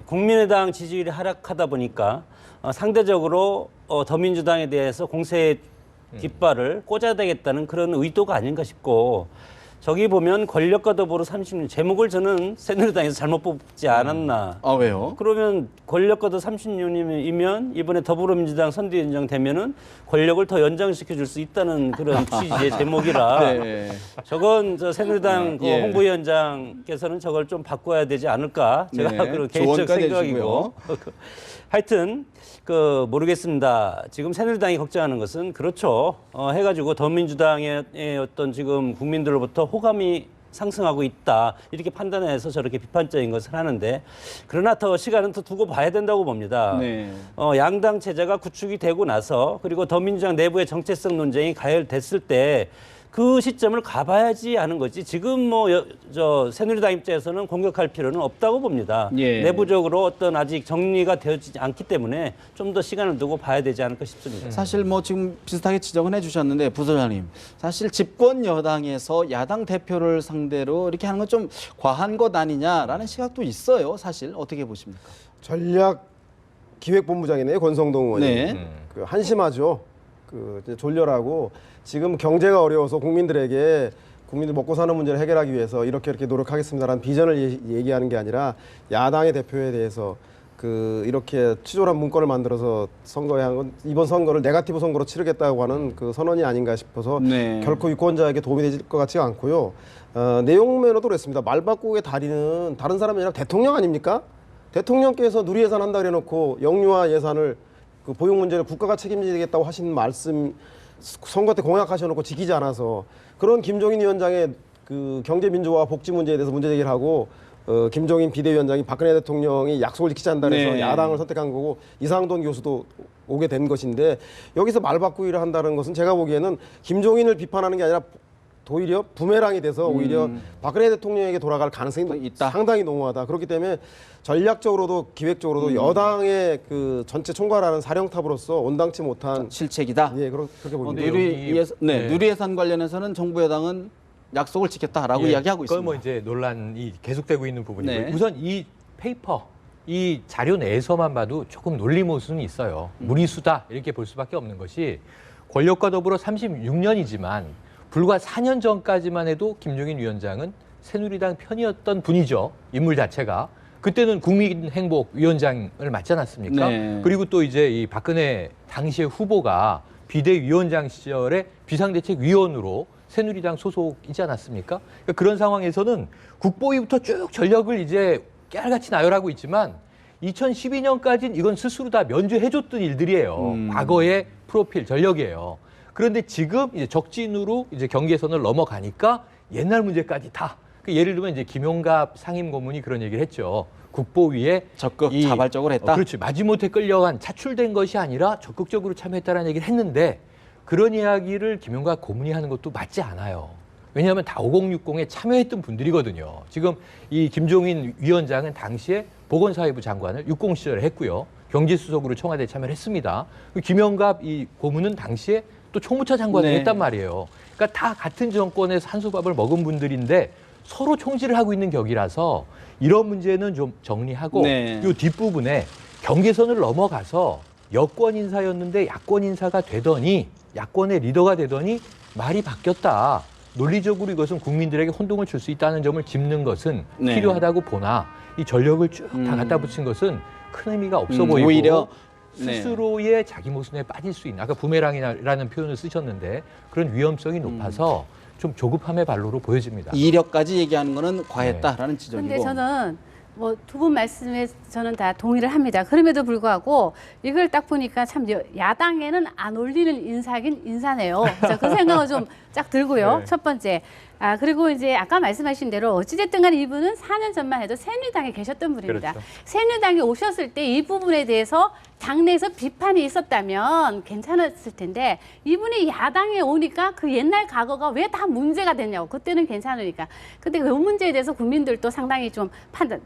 국민의당 지지율이 하락하다 보니까 상대적으로 더민주당에 대해서 공세의 깃발을 꽂아야 되겠다는 그런 의도가 아닌가 싶고 저기 보면 권력과 더불어 30년 제목을 저는 새누리당에서 잘못 뽑지 않았나. 아 왜요? 그러면 권력과 더 30년이면 이번에 더불어민주당 선대위원장 되면은 권력을 더 연장시켜 줄 수 있다는 그런 취지의 제목이라 네. 저건 저 새누리당 예. 홍보위원장께서는 저걸 좀 바꿔야 되지 않을까 제가 네. 그런 개인적 조언까지 생각이고 하여튼 모르겠습니다. 지금 새누리당이 걱정하는 것은 그렇죠. 해가지고 더민주당의 어떤 지금 국민들로부터 호감이 상승하고 있다 이렇게 판단해서 저렇게 비판적인 것을 하는데 그러나 더 시간은 더 두고 봐야 된다고 봅니다. 네. 양당 체제가 구축이 되고 나서 그리고 더민주당 내부의 정체성 논쟁이 가열됐을 때 그 시점을 가봐야지 하는 거지. 지금 저 새누리당 입장에서는 공격할 필요는 없다고 봅니다. 예. 내부적으로 어떤 아직 정리가 되어지지 않기 때문에 좀 더 시간을 두고 봐야 되지 않을까 싶습니다. 사실 뭐 지금 비슷하게 지적은 해주셨는데 부소장님 사실 집권 여당에서 야당 대표를 상대로 이렇게 하는 건 좀 과한 것 아니냐라는 시각도 있어요. 사실 어떻게 보십니까? 전략기획본부장이네요, 권성동 의원이. 네. 그 한심하죠. 그 이제 졸렬하고 지금 경제가 어려워서 국민들 먹고 사는 문제를 해결하기 위해서 이렇게 노력하겠습니다라는 비전을 얘기하는 게 아니라 야당의 대표에 대해서 이렇게 치졸한 문건을 만들어서 선거에 한 건 이번 선거를 네거티브 선거로 치르겠다고 하는 그 선언이 아닌가 싶어서 네. 결코 유권자에게 도움이 되질 것 같지가 않고요. 내용면허도 그랬습니다. 말 바꾸기의 다리는 다른 사람이 아니라 대통령 아닙니까? 대통령께서 누리예산 한다 그래놓고 영유아 예산을 그 보육 문제를 국가가 책임지겠다고 하신 말씀 선거 때 공약하셔놓고 지키지 않아서 그런 김종인 위원장의 그 경제 민주화 복지 문제에 대해서 문제 제기를 하고 김종인 비대위원장이 박근혜 대통령이 약속을 지키지 않는다 해서 네. 야당을 선택한 거고 이상돈 교수도 오게 된 것인데 여기서 말 바꾸기를 한다는 것은 제가 보기에는 김종인을 비판하는 게 아니라 오히려 부메랑이 돼서 오히려 박근혜 대통령에게 돌아갈 가능성이 있다. 상당히 농후하다. 그렇기 때문에 전략적으로도 기획적으로도 여당의 그 전체 총괄하는 사령탑으로서 온당치 못한 실책이다. 예 그렇게 보입니다. 내용이- 누리예산 관련해서는 정부 여당은 약속을 지켰다라고 예, 이야기하고 그건 있습니다. 뭐 이제 논란이 계속되고 있는 부분이고요. 네. 우선 이 페이퍼, 이 자료 내에서만 봐도 조금 논리모순이 있어요. 무리수다 이렇게 볼 수밖에 없는 것이 권력과 더불어 36년이지만 불과 4년 전까지만 해도 김종인 위원장은 새누리당 편이었던 분이죠. 인물 자체가. 그때는 국민행복위원장을 맡지 않았습니까? 네. 그리고 또 이제 이 박근혜 당시의 후보가 비대위원장 시절에 비상대책위원으로 새누리당 소속이지 않았습니까? 그러니까 그런 상황에서는 국보위부터 쭉 전력을 이제 깨알같이 나열하고 있지만 2012년까지는 이건 스스로 다 면죄해줬던 일들이에요. 과거의 프로필 전력이에요. 그런데 지금 이제 적진으로 이제 경계선을 넘어가니까 옛날 문제까지 다. 예를 들면 이제 김용갑 상임고문이 그런 얘기를 했죠. 국보위에 적극 자발적으로 했다. 그렇지. 마지못해 끌려간 차출된 것이 아니라 적극적으로 참여했다라는 얘기를 했는데 그런 이야기를 김용갑 고문이 하는 것도 맞지 않아요. 왜냐하면 다 5060에 참여했던 분들이거든요. 지금 이 김종인 위원장은 당시에 보건사회부 장관을 60 시절에 했고요. 경제수석으로 청와대에 참여를 했습니다. 김용갑 이 고문은 당시에 또 총무처 장관을 네. 했단 말이에요. 그러니까 다 같은 정권에서 한수밥을 먹은 분들인데 서로 총질을 하고 있는 격이라서 이런 문제는 좀 정리하고 네. 이 뒷부분에 경계선을 넘어가서 여권 인사였는데 야권 인사가 되더니 야권의 리더가 되더니 말이 바뀌었다. 논리적으로 이것은 국민들에게 혼동을 줄 수 있다는 점을 짚는 것은 네. 필요하다고 보나 이 전력을 쭉 다 갖다 붙인 것은 큰 의미가 없어 보이고 오히려 네. 스스로의 자기 모순에 빠질 수 있는 아까 부메랑이라는 표현을 쓰셨는데 그런 위험성이 높아서 좀 조급함의 발로로 보여집니다. 이력까지 얘기하는 거는 과했다라는 지적이고. 근데 저는 뭐 두 분 말씀에 저는 다 동의를 합니다. 그럼에도 불구하고 이걸 딱 보니까 참 야당에는 안 어울리는 인사긴 인사네요. 그 생각은 좀 쫙 들고요. 네. 첫 번째. 그리고 이제 아까 말씀하신 대로 어찌됐든 간에 이분은 4년 전만 해도 새누리당에 계셨던 분입니다. 그렇죠. 새누리당에 오셨을 때 이 부분에 대해서 당내에서 비판이 있었다면 괜찮았을 텐데 이분이 야당에 오니까 그 옛날 과거가 왜 다 문제가 됐냐고. 그때는 괜찮으니까. 근데 그 문제에 대해서 국민들도 상당히 좀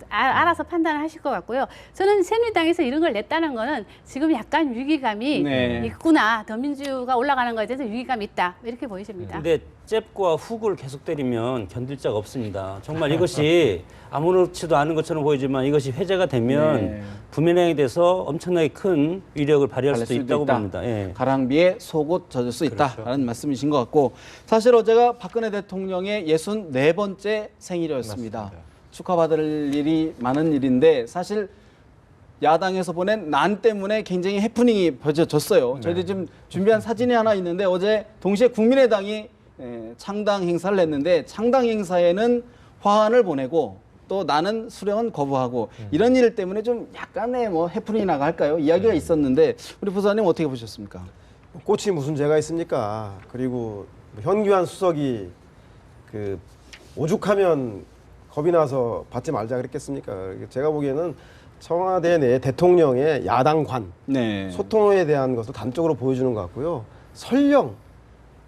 알아서 판단을 하실 것 같고요. 저는 새누리당에서 이런 걸 냈다는 거는 지금 약간 위기감이 네. 있구나. 더민주가 올라가는 거에 대해서 위기감이 있다. 이렇게 보이십니다. 근데 잽과 훅을 계속 때리면 견딜 자가 없습니다. 정말 이것이 아무렇지도 않은 것처럼 보이지만 이것이 회자가 되면 네. 부메랑에 대해서 엄청나게 큰 위력을 발휘할 수도 수도 있다고 있다. 봅니다. 예. 가랑비에 속옷 젖을 수 있다라는 말씀이신 것 같고 사실 어제가 박근혜 대통령의 64번째 생일이었습니다. 맞습니다. 축하받을 일이 많은 일인데 사실 야당에서 보낸 난 때문에 굉장히 해프닝이 벌어졌어요. 저희도 지금 준비한 사진이 하나 있는데 어제 동시에 국민의당이 창당 행사를 했는데 창당 행사에는 화환을 보내고 또 나는 수령은 거부하고 이런 일 때문에 좀 약간의 뭐 해프닝이라고 할까요? 이야기가 있었는데 우리 부사님 어떻게 보셨습니까? 꽃이 무슨 죄가 있습니까? 그리고 현기환 수석이 그 오죽하면 겁이 나서 받지 말자 그랬겠습니까? 제가 보기에는 청와대 내 대통령의 야당관 네. 소통에 대한 것을 단적으로 보여주는 것 같고요. 설령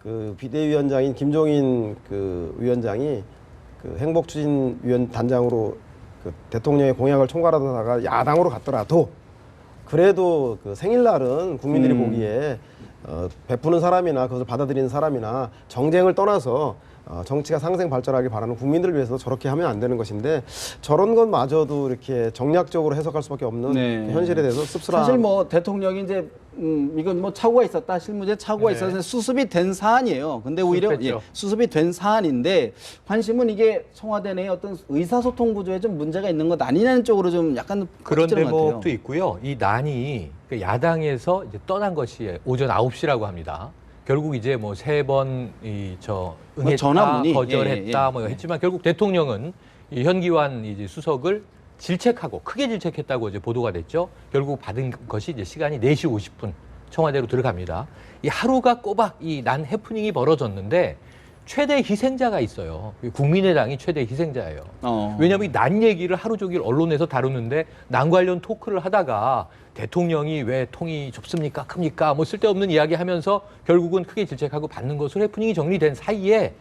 그 비대위원장인 김종인 그 위원장이 그 행복추진위원 단장으로 그 대통령의 공약을 총괄하다가 야당으로 갔더라도 그래도 그 생일날은 국민들이 보기에 베푸는 사람이나 그것을 받아들이는 사람이나 정쟁을 떠나서 정치가 상생 발전하길 바라는 국민들을 위해서 저렇게 하면 안 되는 것인데 저런 것마저도 이렇게 정략적으로 해석할 수밖에 없는 네. 그 현실에 대해서 씁쓸한 사실 뭐 대통령이 이제 이건 뭐 착오가 있었다 실무제 착오가 네. 있어서 수습이 된 사안이에요. 근데 오히려 수습했죠. 수습이 된 사안인데 관심은 이게 청와대 내에 어떤 의사소통 구조에 좀 문제가 있는 것 아니냐는 쪽으로 좀 약간 그런 꽂히는 것 같아요. 대목도 있고요. 이 난이 그 야당에서 이제 떠난 것이 오전 9시라고 합니다. 결국 이제 뭐 3번 응했다, 전화문이 거절했다 예. 뭐 했지만 결국 대통령은 이 현기환 이제 수석을 질책하고 크게 질책했다고 이제 보도가 됐죠. 결국 받은 것이 이제 시간이 4시 50분 청와대로 들어갑니다. 이 하루가 꼬박 이 난 해프닝이 벌어졌는데 최대 희생자가 있어요. 국민의당이 최대 희생자예요. 왜냐하면 이 난 얘기를 하루 종일 언론에서 다루는데 난 관련 토크를 하다가 대통령이 왜 통이 좁습니까? 큽니까? 뭐 쓸데없는 이야기 하면서 결국은 크게 질책하고 받는 것으로 해프닝이 정리된 사이에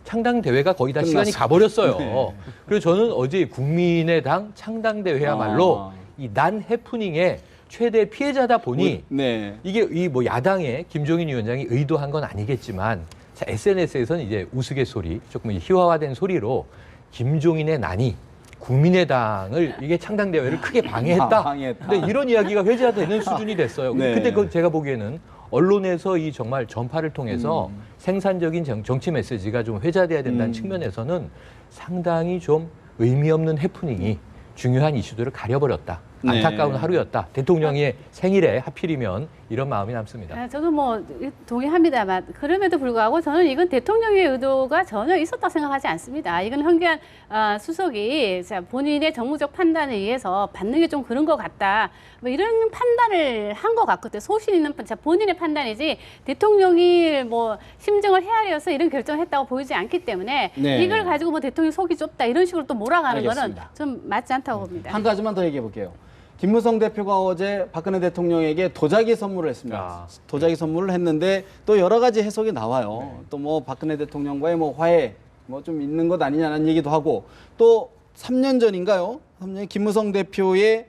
창당대회가 거의 다 시간이 가버렸어요. 네. 그래서 저는 어제 국민의당 창당대회야말로 이 난 해프닝의 최대 피해자다 보니 네. 이게 이 뭐 야당의 김종인 위원장이 의도한 건 아니겠지만 자, SNS에서는 이제 우스갯소리, 조금 희화화된 소리로 김종인의 난이 국민의당을 이게 창당대회를 크게 방해했다. 방해했다. 근데 이런 이야기가 회자가 되는 수준이 됐어요. 네. 근데 그 제가 보기에는 언론에서 이 정말 전파를 통해서 생산적인 정치 메시지가 좀 회자돼야 된다는 측면에서는 상당히 좀 의미 없는 해프닝이 중요한 이슈들을 가려버렸다. 네. 안타까운 하루였다. 대통령의 생일에 하필이면 이런 마음이 남습니다. 저도 뭐 동의합니다만 그럼에도 불구하고 저는 이건 대통령의 의도가 전혀 있었다고 생각하지 않습니다. 이건 황교안 수석이 본인의 정무적 판단에 의해서 받는 게 좀 그런 것 같다. 뭐 이런 판단을 한 것 같거든요. 소신 있는 본인의 판단이지 대통령이 뭐 심증을 헤아려서 이런 결정을 했다고 보이지 않기 때문에 네. 이걸 가지고 뭐 대통령 속이 좁다 이런 식으로 또 몰아가는 알겠습니다. 거는 좀 맞지 않다고 봅니다. 한 가지만 더 얘기해 볼게요. 김무성 대표가 어제 박근혜 대통령에게 도자기 선물을 했습니다. 도자기 선물을 했는데 또 여러 가지 해석이 나와요. 또 뭐 박근혜 대통령과의 뭐 화해 뭐 좀 있는 것 아니냐는 얘기도 하고 또 3년 전인가요? 3년 김무성 대표의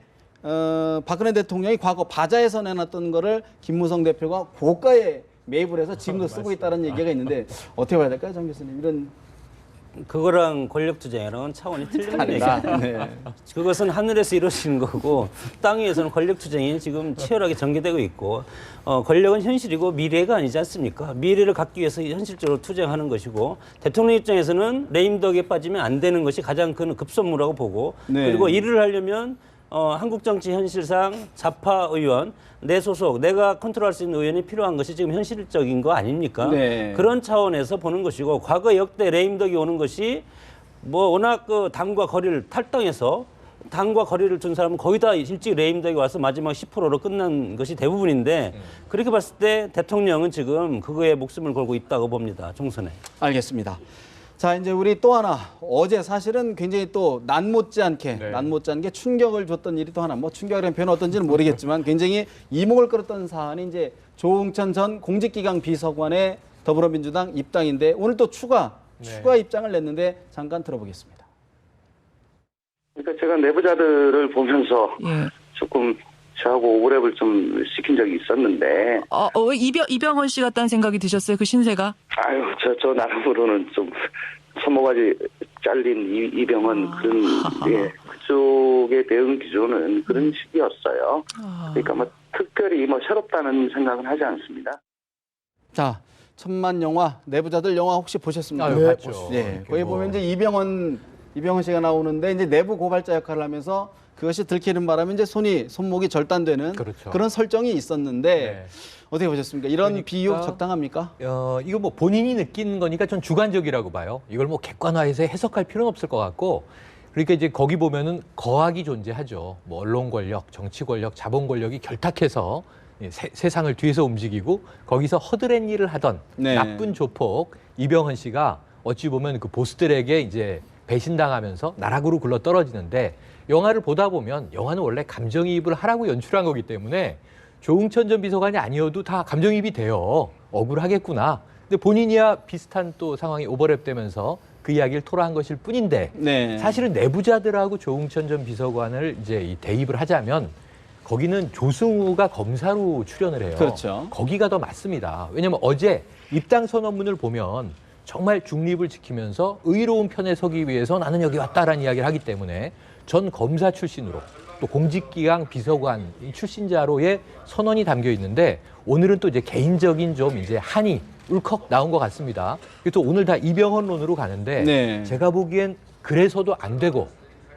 박근혜 대통령이 과거 바자에서 내놨던 거를 김무성 대표가 고가에 매입을 해서 지금도 쓰고 있다는 얘기가 있는데 어떻게 봐야 될까요, 정 교수님? 이런 그거랑 권력투쟁이랑은 차원이 틀린 아니다. 얘기입니다. 네. 그것은 하늘에서 이루어지는 거고 땅 위에서는 권력투쟁이 지금 치열하게 전개되고 있고 권력은 현실이고 미래가 아니지 않습니까? 미래를 갖기 위해서 현실적으로 투쟁하는 것이고 대통령 입장에서는 레임덕에 빠지면 안 되는 것이 가장 큰 급선무라고 보고 네. 그리고 일을 하려면 한국 정치 현실상 좌파 의원, 내 소속, 내가 컨트롤할 수 있는 의원이 필요한 것이 지금 현실적인 거 아닙니까? 네. 그런 차원에서 보는 것이고 과거 역대 레임덕이 오는 것이 뭐 워낙 그 당과 거리를 탈당해서 당과 거리를 둔 사람은 거의 다 일찍 레임덕이 와서 마지막 10%로 끝난 것이 대부분인데 그렇게 봤을 때 대통령은 지금 그거에 목숨을 걸고 있다고 봅니다. 총선에. 알겠습니다. 자, 이제 우리 또 하나 어제 사실은 굉장히 또 난 못지않게 충격을 줬던 일이 또 하나 뭐 충격이라는 표현 어떤지는 모르겠지만 굉장히 이목을 끌었던 사안이 이제 조응천 전 공직기강 비서관의 더불어민주당 입당인데 오늘 또 추가 입장을 냈는데 잠깐 들어보겠습니다. 그러니까 제가 내부자들을 보면서 조금 저하고 오버랩을 좀 시킨 적이 있었는데. 이병헌 씨 같다는 생각이 드셨어요? 그 신세가? 아유, 저 나름으로는 좀 손모가지 잘린 이병헌 그런, 예, 그쪽의 대응 기조는 그런 식이었어요. 그러니까 뭐 특별히 뭐 새롭다는 생각은 하지 않습니다. 자, 천만 영화 내부자들 영화 혹시 보셨습니까? 네, 봤죠. 네, 거기 보면 이제 이병헌 씨가 나오는데 이제 내부 고발자 역할을 하면서 그것이 들키는 바람에 이제 손목이 절단되는 그렇죠. 그런 설정이 있었는데 어떻게 보셨습니까? 이런 그러니까, 비유 적당합니까? 이거 뭐 본인이 느끼는 거니까 전 주관적이라고 봐요. 이걸 뭐 객관화해서 해석할 필요는 없을 것 같고 그러니까 이제 거기 보면은 거학이 존재하죠. 뭐 언론 권력, 정치 권력, 자본 권력이 결탁해서 세상을 뒤에서 움직이고 거기서 허드렛 일을 하던 나쁜 조폭 이병헌 씨가 어찌 보면 그 보스들에게 이제 배신당하면서 나락으로 굴러 떨어지는데 영화를 보다 보면 영화는 원래 감정이입을 하라고 연출한 거기 때문에 조응천 전 비서관이 아니어도 다 감정이입이 돼요. 억울하겠구나. 근데 본인이야 비슷한 또 상황이 오버랩되면서 그 이야기를 토로한 것일 뿐인데 사실은 내부자들하고 조응천 전 비서관을 이제 대입을 하자면 거기는 조승우가 검사로 출연을 해요. 그렇죠. 거기가 더 맞습니다. 왜냐하면 어제 입당 선언문을 보면 정말 중립을 지키면서 의로운 편에 서기 위해서 나는 여기 왔다라는 이야기를 하기 때문에 전 검사 출신으로 또 공직기강 비서관 출신자로의 선언이 담겨 있는데 오늘은 또 이제 개인적인 좀 이제 한이 울컥 나온 것 같습니다. 또 오늘 다 이병헌론으로 가는데 제가 보기엔 그래서도 안 되고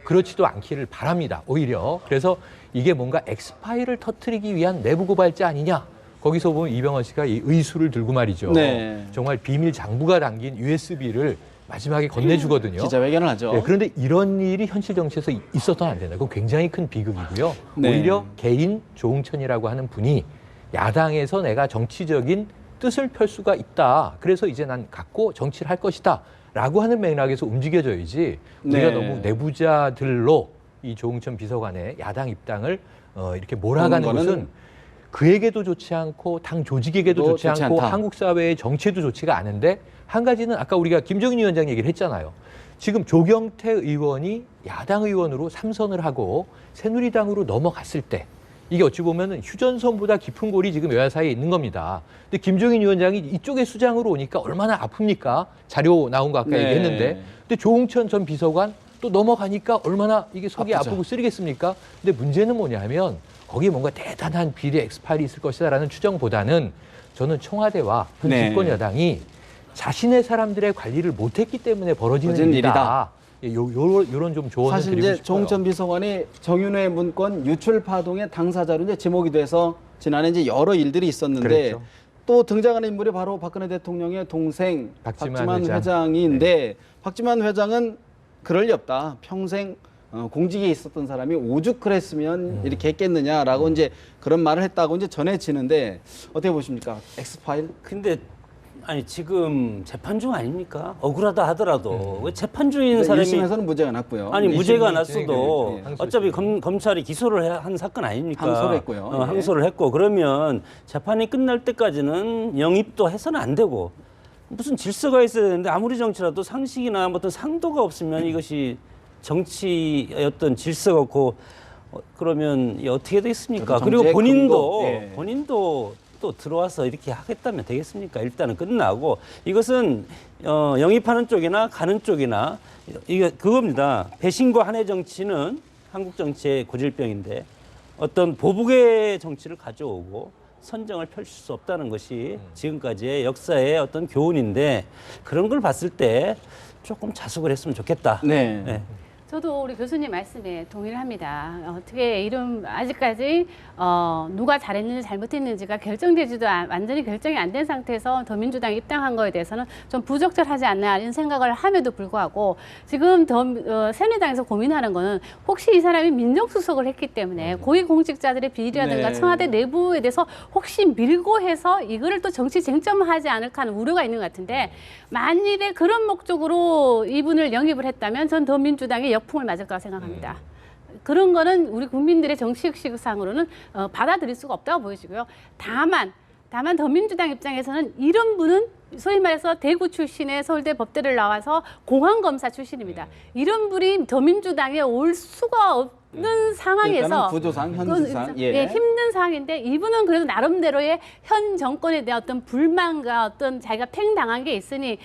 그렇지도 않기를 바랍니다. 오히려 그래서 이게 뭔가 엑스파일을 터뜨리기 위한 내부 고발자 아니냐. 거기서 보면 이병헌 씨가 이 의수를 들고 말이죠. 정말 비밀 장부가 담긴 USB를 마지막에 건네주거든요. 기자회견을 하죠. 그런데 이런 일이 현실 정치에서 있어서는 안 된다. 그건 굉장히 큰 비극이고요. 오히려 개인 조응천이라고 하는 분이 야당에서 내가 정치적인 뜻을 펼 수가 있다. 그래서 이제 난 갖고 정치를 할 것이다. 라고 하는 맥락에서 움직여져야지 우리가 너무 내부자들로 이 조응천 비서관의 야당 입당을 이렇게 몰아가는 것은 그에게도 좋지 않고 당 조직에게도 좋지 않고 한국 사회의 정치에도 좋지가 않은데 한 가지는 아까 우리가 김정인 위원장 얘기를 했잖아요. 지금 조경태 의원이 야당 의원으로 3선을 하고 새누리당으로 넘어갔을 때 이게 어찌 보면은 휴전선보다 깊은 골이 지금 여야 사이에 있는 겁니다. 근데 김종인 위원장이 이쪽의 수장으로 오니까 얼마나 아픕니까? 자료 나온 거 아까 네. 얘기했는데. 근데 조홍천 전 비서관 또 넘어가니까 얼마나 이게 속이 아프죠. 아프고 쓰리겠습니까? 근데 문제는 뭐냐면 거기에 뭔가 대단한 비리 엑스파일이 있을 것이다라는 추정보다는 저는 청와대와 현 네. 집권 여당이 자신의 사람들의 관리를 못했기 때문에 벌어지는 벌어진 일이다. 예, 요런 좀 조언을 사실 드리고 이제 싶어요. 조홍천 비서관이 정윤회 문건 유출 파동의 당사자로 이제 지목이 돼서 지난해 이제 여러 일들이 있었는데 그랬죠. 또 등장하는 인물이 바로 박근혜 대통령의 동생 박지만 박지만 회장. 회장인데 박지만 회장은 그럴 리 없다. 평생 공직에 있었던 사람이 오죽을 했으면 이렇게 했겠느냐라고 이제 그런 말을 했다고 이제 전해지는데 어떻게 보십니까? 엑스파일? 근데 아니 지금 재판 중 아닙니까? 억울하다 하더라도 왜 재판 중인 네, 사람이 1심에서는 무죄가 났고요. 아니 무죄가 2심이 났어도 진행이 됐죠. 어차피 검찰이 기소를 한 사건 아닙니까? 항소를 했고요. 예. 항소를 했고 그러면 재판이 끝날 때까지는 영입도 해서는 안 되고 무슨 질서가 있어야 되는데 아무리 정치라도 상식이나 어떤 상도가 없으면 이것이 정치의 어떤 질서가 없고 그러면 이게 어떻게 되겠습니까? 그래도 그리고 정치의 본인도 근거, 예. 본인도 또 들어와서 이렇게 하겠다면 되겠습니까? 일단은 끝나고 이것은 영입하는 쪽이나 가는 쪽이나 이게 그겁니다. 배신과 한해 정치는 한국 정치의 고질병인데 어떤 보복의 정치를 가져오고 선정을 펼칠 수 없다는 것이 지금까지의 역사의 어떤 교훈인데 그런 걸 봤을 때 조금 자숙을 했으면 좋겠다. 네. 네. 저도 우리 교수님 말씀에 동의를 합니다. 어떻게 아직까지 누가 잘했는지 잘못했는지가 완전히 결정이 안 된 상태에서 더민주당에 입당한 거에 대해서는 좀 부적절하지 않나 이런 생각을 함에도 불구하고 지금 새누리당에서 고민하는 거는 혹시 이 사람이 민정수석을 했기 때문에 고위공직자들의 비리라든가 네. 청와대 내부에 대해서 혹시 밀고 해서 이거를 또 정치 쟁점화하지 않을까 하는 우려가 있는 것 같은데 만일에 그런 목적으로 이분을 영입을 했다면 전 더민주당에 역풍을 맞을 거라 생각합니다. 그런 거는 우리 국민들의 정치의식상으로는 받아들일 수가 없다고 보여지고요. 다만 더민주당 입장에서는 이런 분은 소위 말해서 대구 출신의 서울대 법대를 나와서 공안검사 출신입니다. 이런 분이 더민주당에 올 수가 없는 상황에서 일단은 구조상, 현실상 예, 힘든 상황인데 이분은 그래도 나름대로의 현 정권에 대한 어떤 불만과 어떤 자기가 팽당한 게 있으니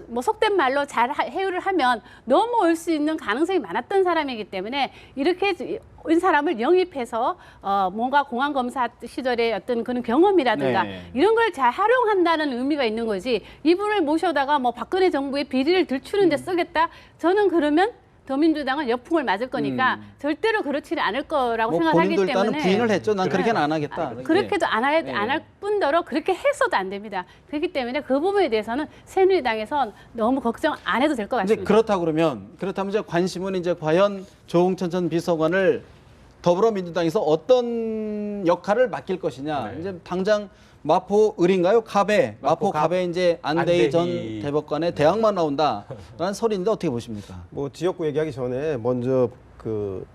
뭐 속된 말로 잘 해유를 하면 넘어올 수 있는 가능성이 많았던 사람이기 때문에 이렇게 이 사람을 영입해서 뭔가 공안검사 시절의 어떤 그런 경험이라든가 네. 이런 걸 잘 활용한다는 의미가 있는 거지 이분을 모셔다가 뭐 박근혜 정부의 비리를 들추는 데 쓰겠다 저는 그러면 더민주당은 역풍을 맞을 거니까 절대로 그렇지는 않을 거라고 뭐 생각하기 본인도 일단은 때문에 부인을 했죠. 난 그렇게는 안 하겠다. 그렇게도 안 할 뿐더러 그렇게 해서도 안 됩니다. 그렇기 때문에 그 부분에 대해서는 새누리당에서 너무 걱정 안 해도 될 것 이제 같습니다. 그렇다면 이제 관심은 이제 과연 조홍천 전 비서관을 더불어민주당에서 어떤 역할을 맡길 것이냐. 이제 당장 마포 을인가요? 갑에 마포 갑에 이제 안대희 전 안대희. 대법관의 대항만 나온다라는 소리인데 어떻게 보십니까? 뭐 지역구 얘기하기 전에 먼저 그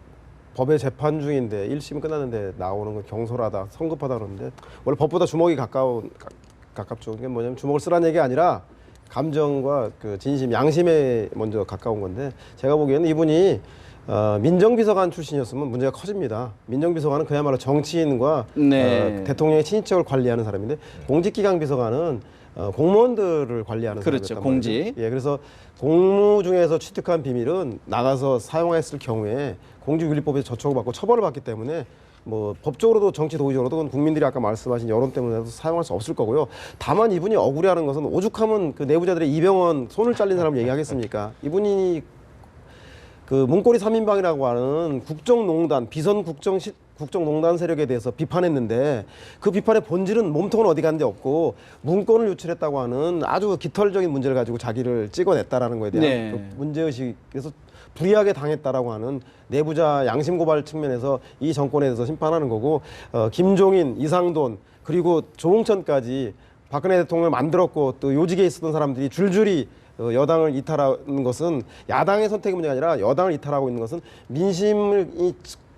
법의 재판 중인데 1심 끝났는데 나오는 건 경솔하다, 성급하다 그러는데 원래 법보다 주먹이 가깝죠. 이게 뭐냐면 주먹을 쓰라는 얘기가 아니라 감정과 그 진심, 양심에 먼저 가까운 건데 제가 보기에는 이분이 민정비서관 출신이었으면 문제가 커집니다. 민정비서관은 그야말로 정치인과 네. 대통령의 친인척을 관리하는 사람인데 공직기강 비서관은 공무원들을 관리하는 그렇죠, 사람이었단 공직. 말이죠. 예, 그래서 공무 중에서 취득한 비밀은 나가서 사용했을 경우에 공직윤리법에서 저촉을 받고 처벌을 받기 때문에 뭐 법적으로도 정치 도의적으로도 그건 국민들이 아까 말씀하신 여론 때문에도 사용할 수 없을 거고요. 다만 이분이 억울해하는 것은 오죽하면 그 내부자들의 이병헌 손을 잘린 사람을 얘기하겠습니까? 이분이 그 문고리 3인방이라고 하는 국정농단, 비선 국정농단 세력에 대해서 비판했는데 그 비판의 본질은 몸통은 어디 간 데 없고 문건을 유출했다고 하는 아주 깃털적인 문제를 가지고 자기를 찍어냈다라는 거에 대한 네. 그 문제의식에서 불이하게 당했다라고 하는 내부자 양심 고발 측면에서 이 정권에 대해서 심판하는 거고 김종인, 이상돈 그리고 조홍천까지 박근혜 대통령을 만들었고 또 요직에 있었던 사람들이 줄줄이 여당을 이탈하는 것은 야당의 선택의 문제가 아니라 여당을 이탈하고 있는 것은 민심을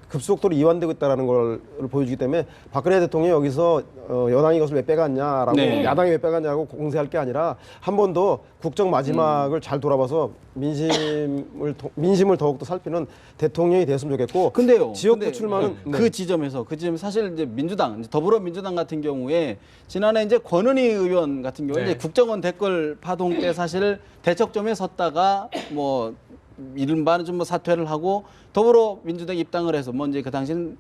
급속도로 이완되고 있다는 걸 보여주기 때문에 박근혜 대통령이 여기서 여당이 이것을 왜 빼갔냐라고 네. 야당이 왜 빼갔냐고 공세할 게 아니라 한 번 더 국정 마지막을 잘 돌아봐서 민심을 더욱더 살피는 대통령이 됐으면 좋겠고. 근데요. 지역구 근데 출마는 그 지점에서 사실 이제 민주당, 이제 더불어민주당 같은 경우에 지난해 이제 권은희 의원 같은 경우에 네. 이제 국정원 댓글 파동 때 사실 대척점에 섰다가 뭐 이른바 좀 뭐 사퇴를 하고 더불어민주당 입당을 해서 뭐 이제 그 당시는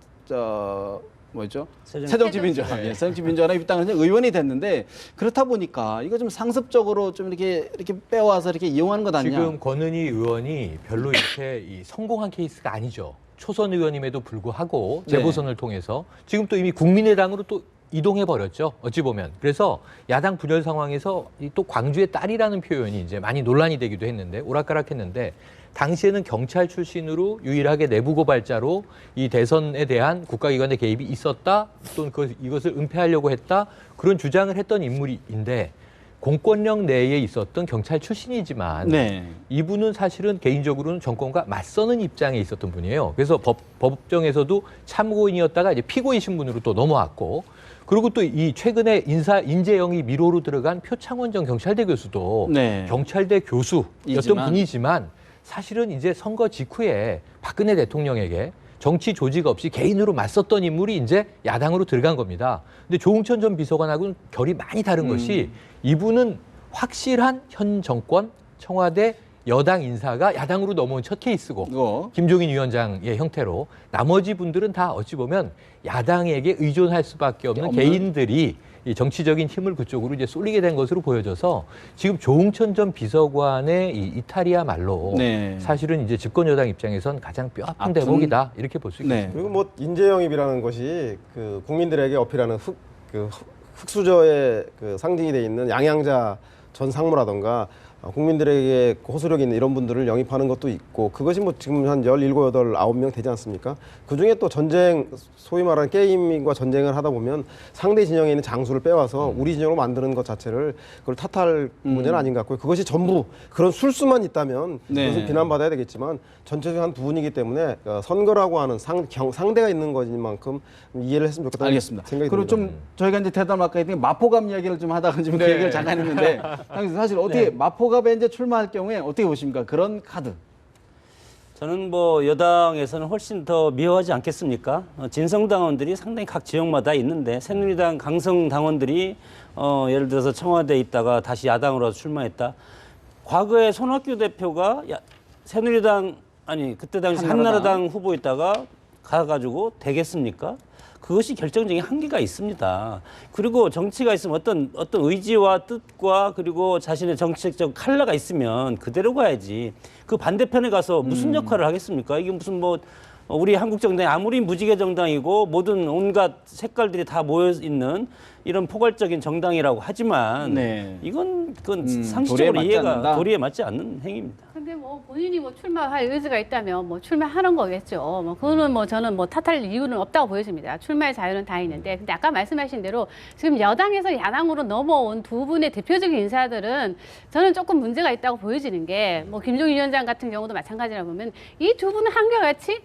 뭐였죠? 새정치민주화. 예, 새정치민주화로 입당을 해서 의원이 됐는데 그렇다 보니까 이거 좀 상습적으로 좀 이렇게 빼와서 이렇게 이용하는 것 아니냐? 지금 권은희 의원이 별로 이렇게 성공한 케이스가 아니죠. 초선 의원임에도 불구하고 재보선을 통해서 지금 또 이미 국민의당으로 또 이동해 버렸죠. 어찌 보면. 그래서 야당 분열 상황에서 또 광주의 딸이라는 표현이 이제 많이 논란이 되기도 했는데 오락가락했는데 당시에는 경찰 출신으로 유일하게 내부 고발자로 이 대선에 대한 국가기관의 개입이 있었다. 또는 이것을 은폐하려고 했다. 그런 주장을 했던 인물인데 공권력 내에 있었던 경찰 출신이지만 네. 이분은 사실은 개인적으로는 정권과 맞서는 입장에 있었던 분이에요. 그래서 법정에서도 참고인이었다가 이제 피고인 신분으로 또 넘어왔고 그리고 또 이 최근에 인재 영입 미로로 들어간 표창원 전 경찰대 교수도 네. 경찰대 교수였던 분이지만 사실은 이제 선거 직후에 박근혜 대통령에게 정치 조직 없이 개인으로 맞섰던 인물이 이제 야당으로 들어간 겁니다. 근데 조응천 전 비서관하고는 결이 많이 다른 것이 이분은 확실한 현 정권 청와대 여당 인사가 야당으로 넘어온 첫 케이스고 김종인 위원장의 형태로 나머지 분들은 다 어찌 보면 야당에게 의존할 수밖에 없는 개인들이 이 정치적인 힘을 그쪽으로 이제 쏠리게 된 것으로 보여져서 지금 조응천 전 비서관의 이 이탈이야말로 네. 사실은 이제 집권 여당 입장에선 가장 뼈아픈 대목이다 이렇게 볼 수 있겠습니다. 그리고 뭐 인재 영입이라는 것이 그 국민들에게 어필하는 흑수저의 그 상징이 돼 있는 양양자 전 상무라던가 국민들에게 호소력 있는 이런 분들을 영입하는 것도 있고 그것이 뭐 지금 한 17, 18, 9명 되지 않습니까? 그중에 또 전쟁, 소위 말하는 게임과 전쟁을 하다 보면 상대 진영에 있는 장수를 빼와서 우리 진영으로 만드는 것 자체를 그걸 탓할 문제는 아닌 것 같고요. 그것이 전부 그런 술수만 있다면 그것은 비난받아야 되겠지만 전체적인 한 부분이기 때문에 선거라고 하는 상대가 있는 것인만큼 이해를 했으면 좋겠다는 알겠습니다. 생각이 그리고 듭니다. 좀 저희가 이제 대담 아까 했더니 마포갑 이야기를 좀 하다가 지금 그 얘기를 잠깐 했는데 사실 어떻게 마포갑에 이제 출마할 경우에 어떻게 보십니까? 그런 카드. 저는 뭐 여당에서는 훨씬 더 미워하지 않겠습니까? 진성 당원들이 상당히 각 지역마다 있는데 새누리당 강성 당원들이 예를 들어서 청와대에 있다가 다시 야당으로 출마했다. 과거에 손학규 대표가 새누리당 그때 당시 한나라당 후보였다가 가가지고 되겠습니까? 그것이 결정적인 한계가 있습니다. 그리고 정치가 있으면 어떤 의지와 뜻과 그리고 자신의 정치적 칼라가 있으면 그대로 가야지. 그 반대편에 가서 무슨 역할을 하겠습니까? 이게 무슨 뭐 우리 한국 정당이 아무리 무지개 정당이고 모든 온갖 색깔들이 다 모여 있는 이런 포괄적인 정당이라고 하지만 그건 상식적으로 도리에 맞지 않는 행위입니다. 근데 뭐 본인이 뭐 출마할 의지가 있다면 뭐 출마하는 거겠죠. 뭐 그거는 뭐 저는 뭐 탓할 이유는 없다고 보여집니다. 출마의 자유는 다 있는데, 근데 아까 말씀하신 대로 지금 여당에서 야당으로 넘어온 두 분의 대표적인 인사들은 저는 조금 문제가 있다고 보여지는 게 뭐 김종인 위원장 같은 경우도 마찬가지라고 보면 이 두 분은 한결같이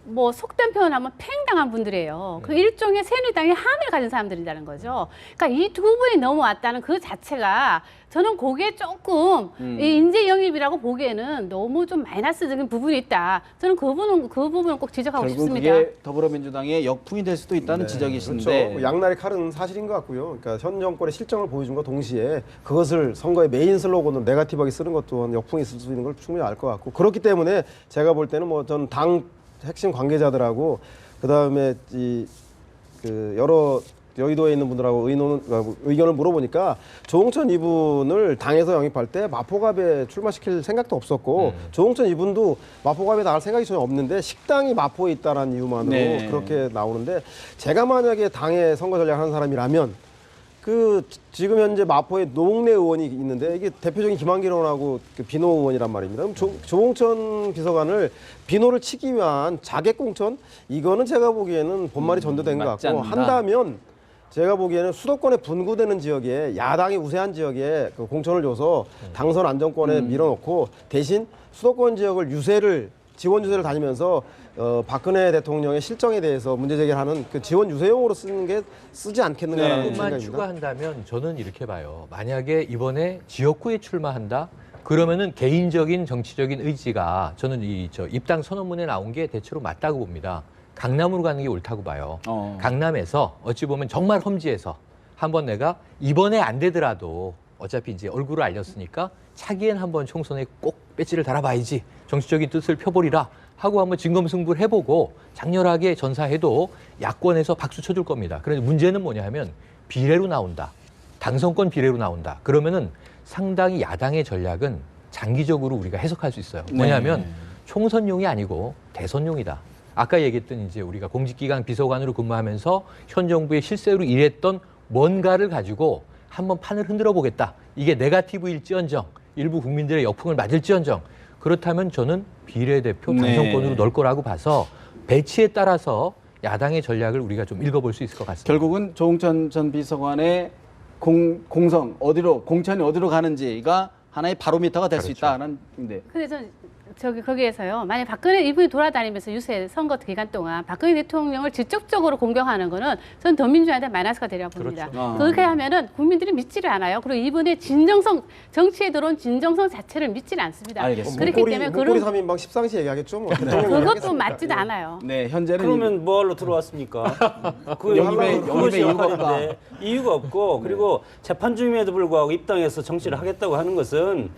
뭐 속된 표현하면 팽당한 분들이에요. 그 일종의 새누리당의 함을 가진 사람들이라는 거죠. 그러니까 이 두 분이 넘어왔다는 그 자체가 저는 그게 조금 이 인재 영입이라고 보기에는 너무 좀 마이너스적인 부분이 있다. 저는 그 부분은 꼭 지적하고 결국 싶습니다. 그게 더불어민주당의 역풍이 될 수도 있다는 지적이신데. 그렇죠. 양날의 칼은 사실인 것 같고요. 그러니까 현 정권의 실정을 보여준 것 동시에 그것을 선거의 메인 슬로건으로 네거티브하게 쓰는 것 또한 역풍이 있을 수 있는 걸 충분히 알 것 같고 그렇기 때문에 제가 볼 때는 뭐 전 당 핵심 관계자들하고 그다음에 여러 여의도에 있는 분들하고 의견을 물어보니까 조응천 이분을 당에서 영입할 때 마포갑에 출마시킬 생각도 없었고 조응천 이분도 마포갑에 나갈 생각이 전혀 없는데 식당이 마포에 있다는 이유만으로 그렇게 나오는데 제가 만약에 당의 선거 전략을 하는 사람이라면 지금 현재 마포에 노웅래 의원이 있는데 이게 대표적인 김한길 의원하고 비노 의원이란 말입니다. 그럼 조응천 비서관을 비노를 치기 위한 자객 공천 이거는 제가 보기에는 본말이 전도된 것 같고 한다면 제가 보기에는 수도권에 분구되는 지역에 야당이 우세한 지역에 공천을 줘서 당선 안정권에 밀어놓고 대신 수도권 지역을 유세를 지원 유세를 다니면서 박근혜 대통령의 실정에 대해서 문제 제기하는 그 지원 유세용으로 쓰지 않겠는가라는 뿐만 생각입니다. 추가한다면 저는 이렇게 봐요. 만약에 이번에 지역구에 출마한다? 그러면은 개인적인 정치적인 의지가 저는 입당 선언문에 나온 게 대체로 맞다고 봅니다. 강남으로 가는 게 옳다고 봐요. 강남에서 어찌 보면 정말 험지에서 한번 내가 이번에 안 되더라도 어차피 이제 얼굴을 알렸으니까 차기엔 한번 총선에 꼭 배지를 달아봐야지. 정치적인 뜻을 펴보리라 하고 한번 진검승부를 해보고 장렬하게 전사해도 야권에서 박수 쳐줄 겁니다. 그런데 문제는 뭐냐 하면 비례로 나온다. 당선권 비례로 나온다. 그러면은 상당히 야당의 전략은 장기적으로 우리가 해석할 수 있어요. 뭐냐면 총선용이 아니고 대선용이다. 아까 얘기했던 이제 우리가 공직기강 비서관으로 근무하면서 현 정부의 실세로 일했던 뭔가를 가지고 한번 판을 흔들어 보겠다. 이게 네거티브일지언정 일부 국민들의 역풍을 맞을지언정 그렇다면 저는 비례대표 당선권으로 넣을 거라고 봐서 배치에 따라서 야당의 전략을 우리가 좀 읽어볼 수 있을 것 같습니다. 결국은 조홍천 전 비서관의 공천이 어디로 가는지가 하나의 바로미터가 될 수 있다는. 근데 저는 거기에서요. 만약 박근혜 이분이 돌아다니면서 유세 선거 기간 동안 박근혜 대통령을 직접적으로 공격하는 거는 저는 더민주한테 마이너스가 되리라고 봅니다. 그렇게 하면은 국민들이 믿지를 않아요. 그리고 이분의 정치에 들어온 진정성 자체를 믿지를 않습니다. 알겠습니다. 그렇기 때문에 문고리 3인방 십상시 얘기하겠죠. 뭐. 그것도 맞지도 않아요. 네, 현재는 그러면 뭐하러 들어왔습니까? 그 영입의 이유가 없다. 이유가 없고 그리고 재판 중임에도 불구하고 입당해서 정치를 하겠다고 하는 것은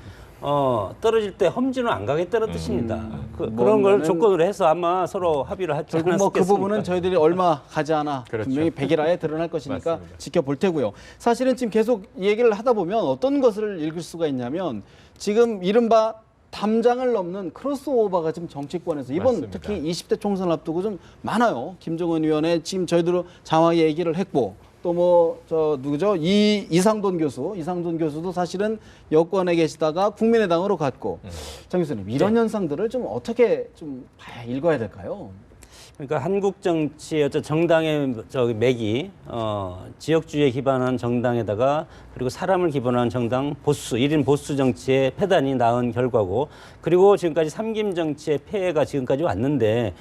떨어질 때 험지는 안 가겠다는 뜻입니다. 그런 걸 조건으로 해서 아마 서로 합의를 하지 결국 않았겠습니까? 그 부분은 저희들이 얼마 가지 않아 그렇죠. 분명히 백일화에 드러날 것이니까 맞습니다. 지켜볼 테고요. 사실은 지금 계속 얘기를 하다 보면 어떤 것을 읽을 수가 있냐면 지금 이른바 담장을 넘는 크로스오버가 지금 정치권에서 이번 맞습니다. 특히 20대 총선 앞두고 좀 많아요. 김정은 의원의 지금 저희도 장황히 얘기를 했고 또 누구죠? 이상돈 교수도 사실은 여권에 계시다가 국민의당으로 갔고. 장 교수님, 이런 현상들을 좀 어떻게 좀 읽어야 될까요? 그러니까 한국 정치의 어떤 정당의 맥이 지역주의에 기반한 정당에다가 그리고 사람을 기반한 정당 보수, 1인 보수 정치의 패단이 낳은 결과고 그리고 지금까지 삼김 정치의 폐해가 지금까지 왔는데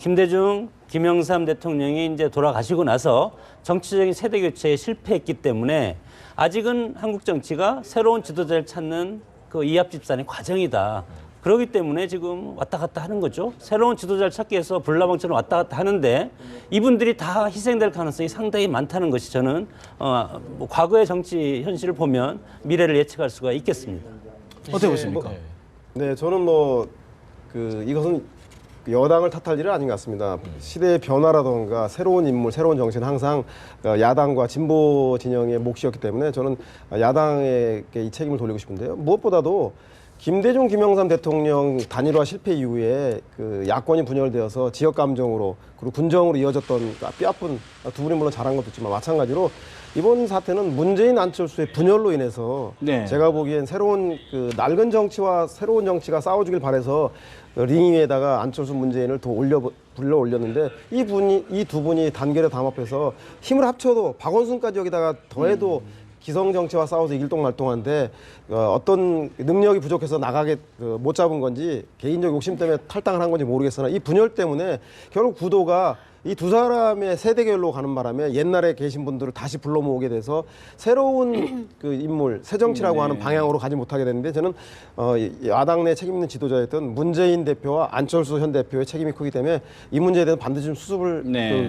김대중, 김영삼 대통령이 이제 돌아가시고 나서 정치적인 세대 교체에 실패했기 때문에 아직은 한국 정치가 새로운 지도자를 찾는 그 이합집산의 과정이다. 그렇기 때문에 지금 왔다 갔다 하는 거죠. 새로운 지도자를 찾기 위해서 불나방처럼 왔다 갔다 하는데 이분들이 다 희생될 가능성이 상당히 많다는 것이 저는 뭐 과거의 정치 현실을 보면 미래를 예측할 수가 있겠습니다. 어떻게 보십니까? 네, 저는 이것은 여당을 탓할 일은 아닌 것 같습니다. 시대의 변화라던가 새로운 인물, 새로운 정치는 항상 야당과 진보 진영의 몫이었기 때문에 저는 야당에게 이 책임을 돌리고 싶은데요. 무엇보다도 김대중, 김영삼 대통령 단일화 실패 이후에 그 야권이 분열되어서 지역 감정으로 그리고 군정으로 이어졌던 뼈아픈 두 분이 물론 잘한 것도 있지만 마찬가지로 이번 사태는 문재인 안철수의 분열로 인해서 제가 보기엔 새로운 그 낡은 정치와 새로운 정치가 싸워주길 바라서 링 위에다가 안철수 문재인을 더 불러 올렸는데 이 두 분이 단결에 담합해서 힘을 합쳐도 박원순까지 여기다가 더해도 기성 정치와 싸워서 일동말동한데 어떤 능력이 부족해서 못 잡은 건지 개인적 욕심 때문에 탈당을 한 건지 모르겠으나 이 분열 때문에 결국 구도가 이 두 사람의 세대결로 가는 바람에 옛날에 계신 분들을 다시 불러 모으게 돼서 새로운 그 인물, 새 정치라고 하는 방향으로 가지 못하게 됐는데 저는 야당 내 책임 있는 지도자였던 문재인 대표와 안철수 현 대표의 책임이 크기 때문에 이 문제에 대해서 반드시 좀 수습을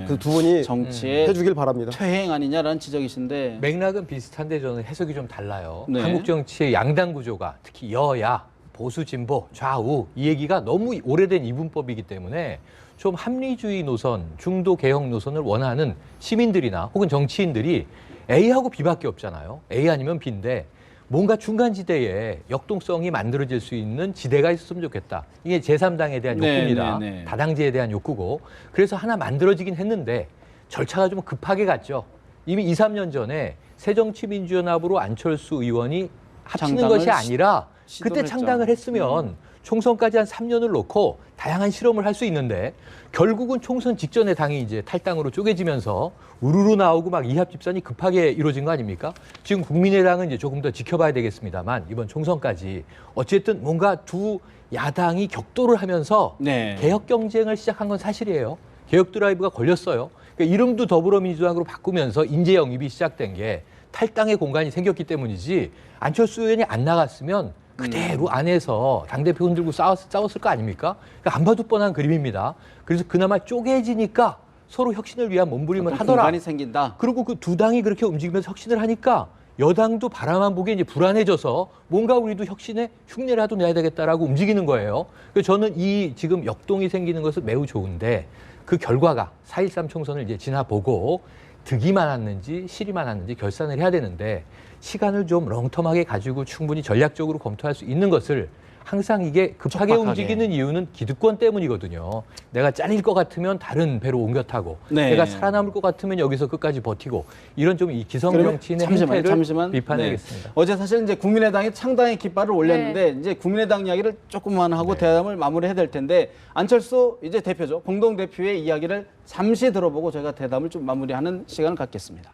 그 두 분이 해주길 바랍니다. 퇴행 아니냐라는 지적이신데 맥락은 비슷한데 저는 해석이 좀 달라요. 한국 정치의 양당 구조가 특히 여야, 보수, 진보, 좌우 이 얘기가 너무 오래된 이분법이기 때문에 좀 합리주의 노선, 중도 개혁 노선을 원하는 시민들이나 혹은 정치인들이 A하고 B밖에 없잖아요. A 아니면 B인데 뭔가 중간 지대에 역동성이 만들어질 수 있는 지대가 있었으면 좋겠다. 이게 제3당에 대한 욕구입니다. 다당제에 대한 욕구고. 그래서 하나 만들어지긴 했는데 절차가 좀 급하게 갔죠. 이미 2, 3년 전에 새정치민주연합으로 안철수 의원이 합치는 것이 아니라 그때 창당을 했으면 총선까지 한 3년을 놓고 다양한 실험을 할 수 있는데 결국은 총선 직전에 당이 이제 탈당으로 쪼개지면서 우르르 나오고 막 이합 집산이 급하게 이루어진 거 아닙니까? 지금 국민의당은 이제 조금 더 지켜봐야 되겠습니다만 이번 총선까지 어쨌든 뭔가 두 야당이 격돌을 하면서 네. 개혁 경쟁을 시작한 건 사실이에요. 개혁 드라이브가 걸렸어요. 그러니까 이름도 더불어민주당으로 바꾸면서 인재 영입이 시작된 게 탈당의 공간이 생겼기 때문이지 안철수 의원이 안 나갔으면 그대로 안에서 당대표 흔들고 싸웠을 거 아닙니까? 그러니까 안 봐도 뻔한 그림입니다. 그래서 그나마 쪼개지니까 서로 혁신을 위한 몸부림을 하더라. 공간이 생긴다. 그리고 그 두 당이 그렇게 움직이면서 혁신을 하니까 여당도 바라만 보기에 이제 불안해져서 뭔가 우리도 혁신에 흉내라도 내야 되겠다라고 움직이는 거예요. 그래서 저는 이 지금 역동이 생기는 것은 매우 좋은데 그 결과가 4.13 총선을 이제 지나보고 득이 많았는지 실이 많았는지 결산을 해야 되는데 시간을 좀 렁텀하게 가지고 충분히 전략적으로 검토할 수 있는 것을 항상 이게 급하게 촉박하게. 움직이는 이유는 기득권 때문이거든요. 내가 잘릴 것 같으면 다른 배로 옮겨 타고 네. 내가 살아남을 것 같으면 여기서 끝까지 버티고 이런 좀 이 기성 정치인의 행태를 비판하겠습니다. 네. 어제 사실 이제 국민의당이 창당의 깃발을 올렸는데 이제 국민의당 이야기를 조금만 하고 대담을 마무리해야 될 텐데 안철수 이제 대표죠. 공동 대표의 이야기를 잠시 들어보고 저희가 대담을 좀 마무리하는 시간을 갖겠습니다.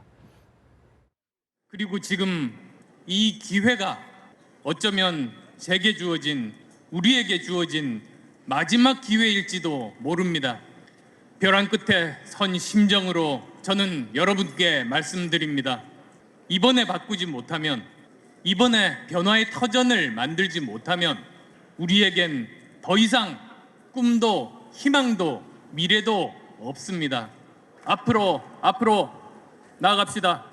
그리고 지금 이 기회가 어쩌면 제게 주어진 우리에게 주어진 마지막 기회일지도 모릅니다. 벼랑 끝에 선 심정으로 저는 여러분께 말씀드립니다. 이번에 바꾸지 못하면, 이번에 변화의 터전을 만들지 못하면 우리에겐 더 이상 꿈도 희망도 미래도 없습니다. 앞으로 나아갑시다.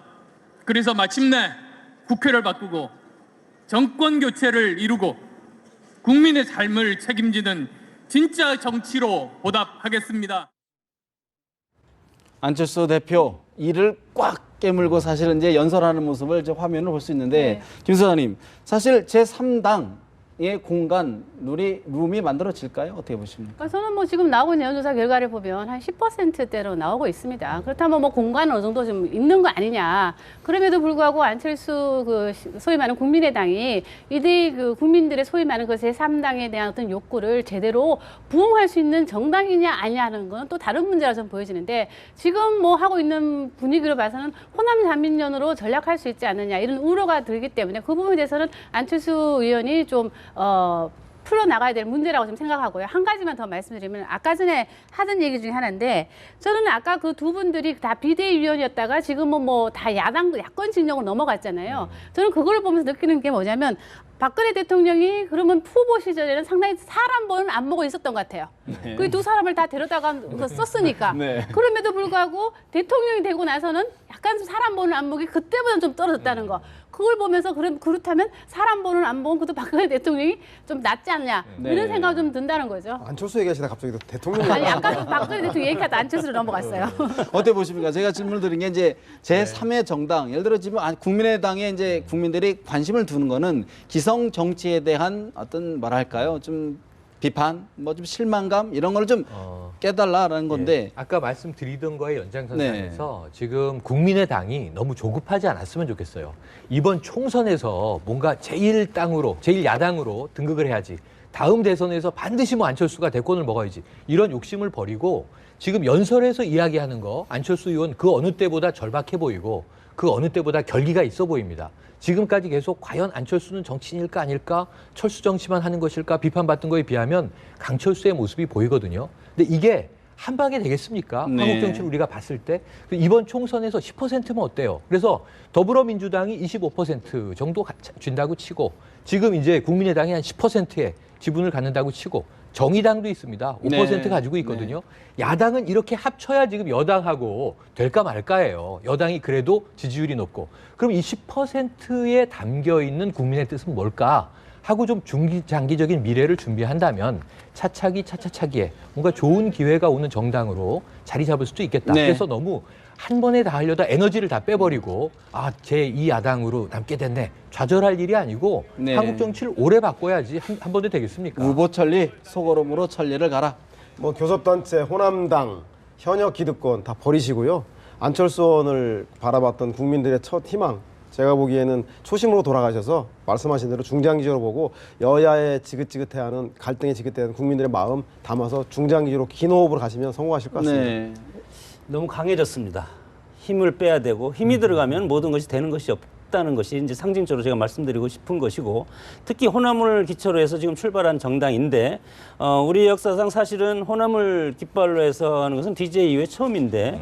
그래서 마침내 국회를 바꾸고 정권 교체를 이루고 국민의 삶을 책임지는 진짜 정치로 보답하겠습니다. 안철수 대표 이를 꽉 깨물고 사실은 이제 연설하는 모습을 이제 화면을 볼 수 있는데 김 소장님 사실 제3당의 공간 룸이 만들어질까요? 어떻게 보십니까? 그러니까 저는 뭐 지금 나오고 있는 여론조사 결과를 보면 한 10%대로 나오고 있습니다. 그렇다면 뭐 공간은 어느 정도 좀 있는 거 아니냐. 그럼에도 불구하고 안철수 그 소위 말하는 국민의당이 이들 그 국민들의 소위 말하는 그 제3당에 대한 어떤 욕구를 제대로 부응할 수 있는 정당이냐 아니냐 하는 건 또 다른 문제라 좀 보여지는데 지금 뭐 하고 있는 분위기로 봐서는 호남 단민련으로 전략할 수 있지 않느냐 이런 우려가 들기 때문에 그 부분에 대해서는 안철수 의원이 좀 풀어나가야 될 문제라고 좀 생각하고요. 한 가지만 더 말씀드리면 아까 전에 하던 얘기 중에 하나인데 저는 아까 그 두 분들이 다 비대위원이었다가 지금은 뭐 다 야권 진영으로 넘어갔잖아요. 저는 그걸 보면서 느끼는 게 뭐냐면 박근혜 대통령이 그러면 후보 시절에는 상당히 사람 보는 안목이 있었던 것 같아요. 그 두 사람을 다 데려다가 썼으니까. 네. 그럼에도 불구하고 대통령이 되고 나서는 약간 사람 보는 안목이 그때보다는 좀 떨어졌다는 거. 그걸 보면서 그렇다면 사람 보는 안목은 그래도 박근혜 대통령이 좀 낫지 않냐 이런 생각이 좀 든다는 거죠. 안철수 얘기하시다 갑자기 또 대통령 아니 아까 박근혜 대통령 얘기하다 안철수로 넘어갔어요. 어떻게 보십니까? 제가 질문을 드린 게 이제 제3의 정당, 예를 들어 지금 국민의당에 이제 국민들이 관심을 두는 거는 기성 정치에 대한 어떤 뭐랄까요? 좀 비판, 뭐 좀 실망감 이런 걸 좀 깨달라라는 건데 예, 아까 말씀드리던 거에 연장선상에서 지금 국민의당이 너무 조급하지 않았으면 좋겠어요. 이번 총선에서 뭔가 제1야당으로 등극을 해야지. 다음 대선에서 반드시 뭐 안철수가 대권을 먹어야지. 이런 욕심을 버리고 지금 연설에서 이야기하는 거 안철수 의원 그 어느 때보다 절박해 보이고 그 어느 때보다 결기가 있어 보입니다. 지금까지 계속 과연 안철수는 정치인일까 아닐까 철수 정치만 하는 것일까 비판받던 거에 비하면 강철수의 모습이 보이거든요. 근데 이게 한 방에 되겠습니까? 네. 한국 정치를 우리가 봤을 때 이번 총선에서 10%면 어때요? 그래서 더불어민주당이 25% 정도 준다고 치고 지금 이제 국민의당이 한 10%의 지분을 갖는다고 치고 정의당도 있습니다. 5% 네. 가지고 있거든요. 야당은 이렇게 합쳐야 지금 여당하고 될까 말까예요. 여당이 그래도 지지율이 높고. 그럼 이 10%에 담겨 있는 국민의 뜻은 뭘까? 하고 좀 중장기적인 미래를 준비한다면 차차기에 뭔가 좋은 기회가 오는 정당으로 자리 잡을 수도 있겠다. 네. 그래서 너무 한 번에 다 하려다 에너지를 다 빼버리고 제2야당으로 남게 됐네. 좌절할 일이 아니고 네. 한국 정치를 오래 바꿔야지 한 번에 되겠습니까? 후보 천리, 소고름으로 천리를 가라. 뭐 교섭단체, 호남당, 현역 기득권 다 버리시고요. 안철수 의원을 바라봤던 국민들의 첫 희망 제가 보기에는 초심으로 돌아가셔서 말씀하신 대로 중장기적으로 보고 여야의 지긋지긋해하는 갈등이 지긋해하는 국민들의 마음 담아서 중장기적으로 긴 호흡으로 가시면 성공하실 것 같습니다. 네. 너무 강해졌습니다. 힘을 빼야 되고 힘이 들어가면 모든 것이 되는 것이 없다는 것이 이제 상징적으로 제가 말씀드리고 싶은 것이고, 특히 호남을 기초로 해서 지금 출발한 정당인데 우리 역사상 사실은 호남을 깃발로 해서 하는 것은 DJ 이후에 처음인데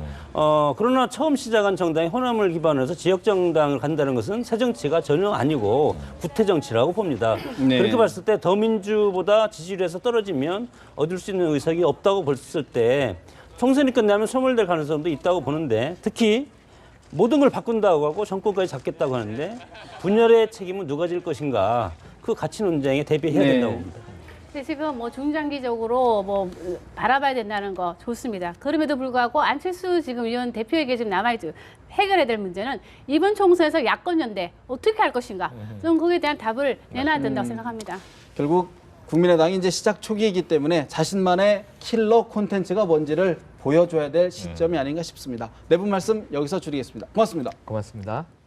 그러나 처음 시작한 정당이 호남을 기반으로 해서 지역 정당을 간다는 것은 새 정치가 전혀 아니고 구태 정치라고 봅니다. 네. 그렇게 봤을 때 더민주보다 지지율에서 떨어지면 얻을 수 있는 의석이 없다고 봤을 때 총선이 끝나면 소멸될 가능성도 있다고 보는데, 특히 모든 걸 바꾼다고 하고 정권까지 잡겠다고 하는데 분열의 책임은 누가 질 것인가, 그 가치 논쟁에 대비해야 네. 된다고 봅니다. 근데 지금 뭐 중장기적으로 뭐 바라봐야 된다는 거 좋습니다. 그럼에도 불구하고 안철수 지금 의원 대표에게 지금 남아있죠. 해결해야 될 문제는 이번 총선에서 야권 연대 어떻게 할 것인가. 저는 거기에 대한 답을 내놔야 된다고 생각합니다. 결국 국민의당이 이제 시작 초기이기 때문에 자신만의 킬러 콘텐츠가 뭔지를 보여줘야 될 시점이 아닌가 싶습니다. 네 분 말씀 여기서 줄이겠습니다. 고맙습니다. 고맙습니다.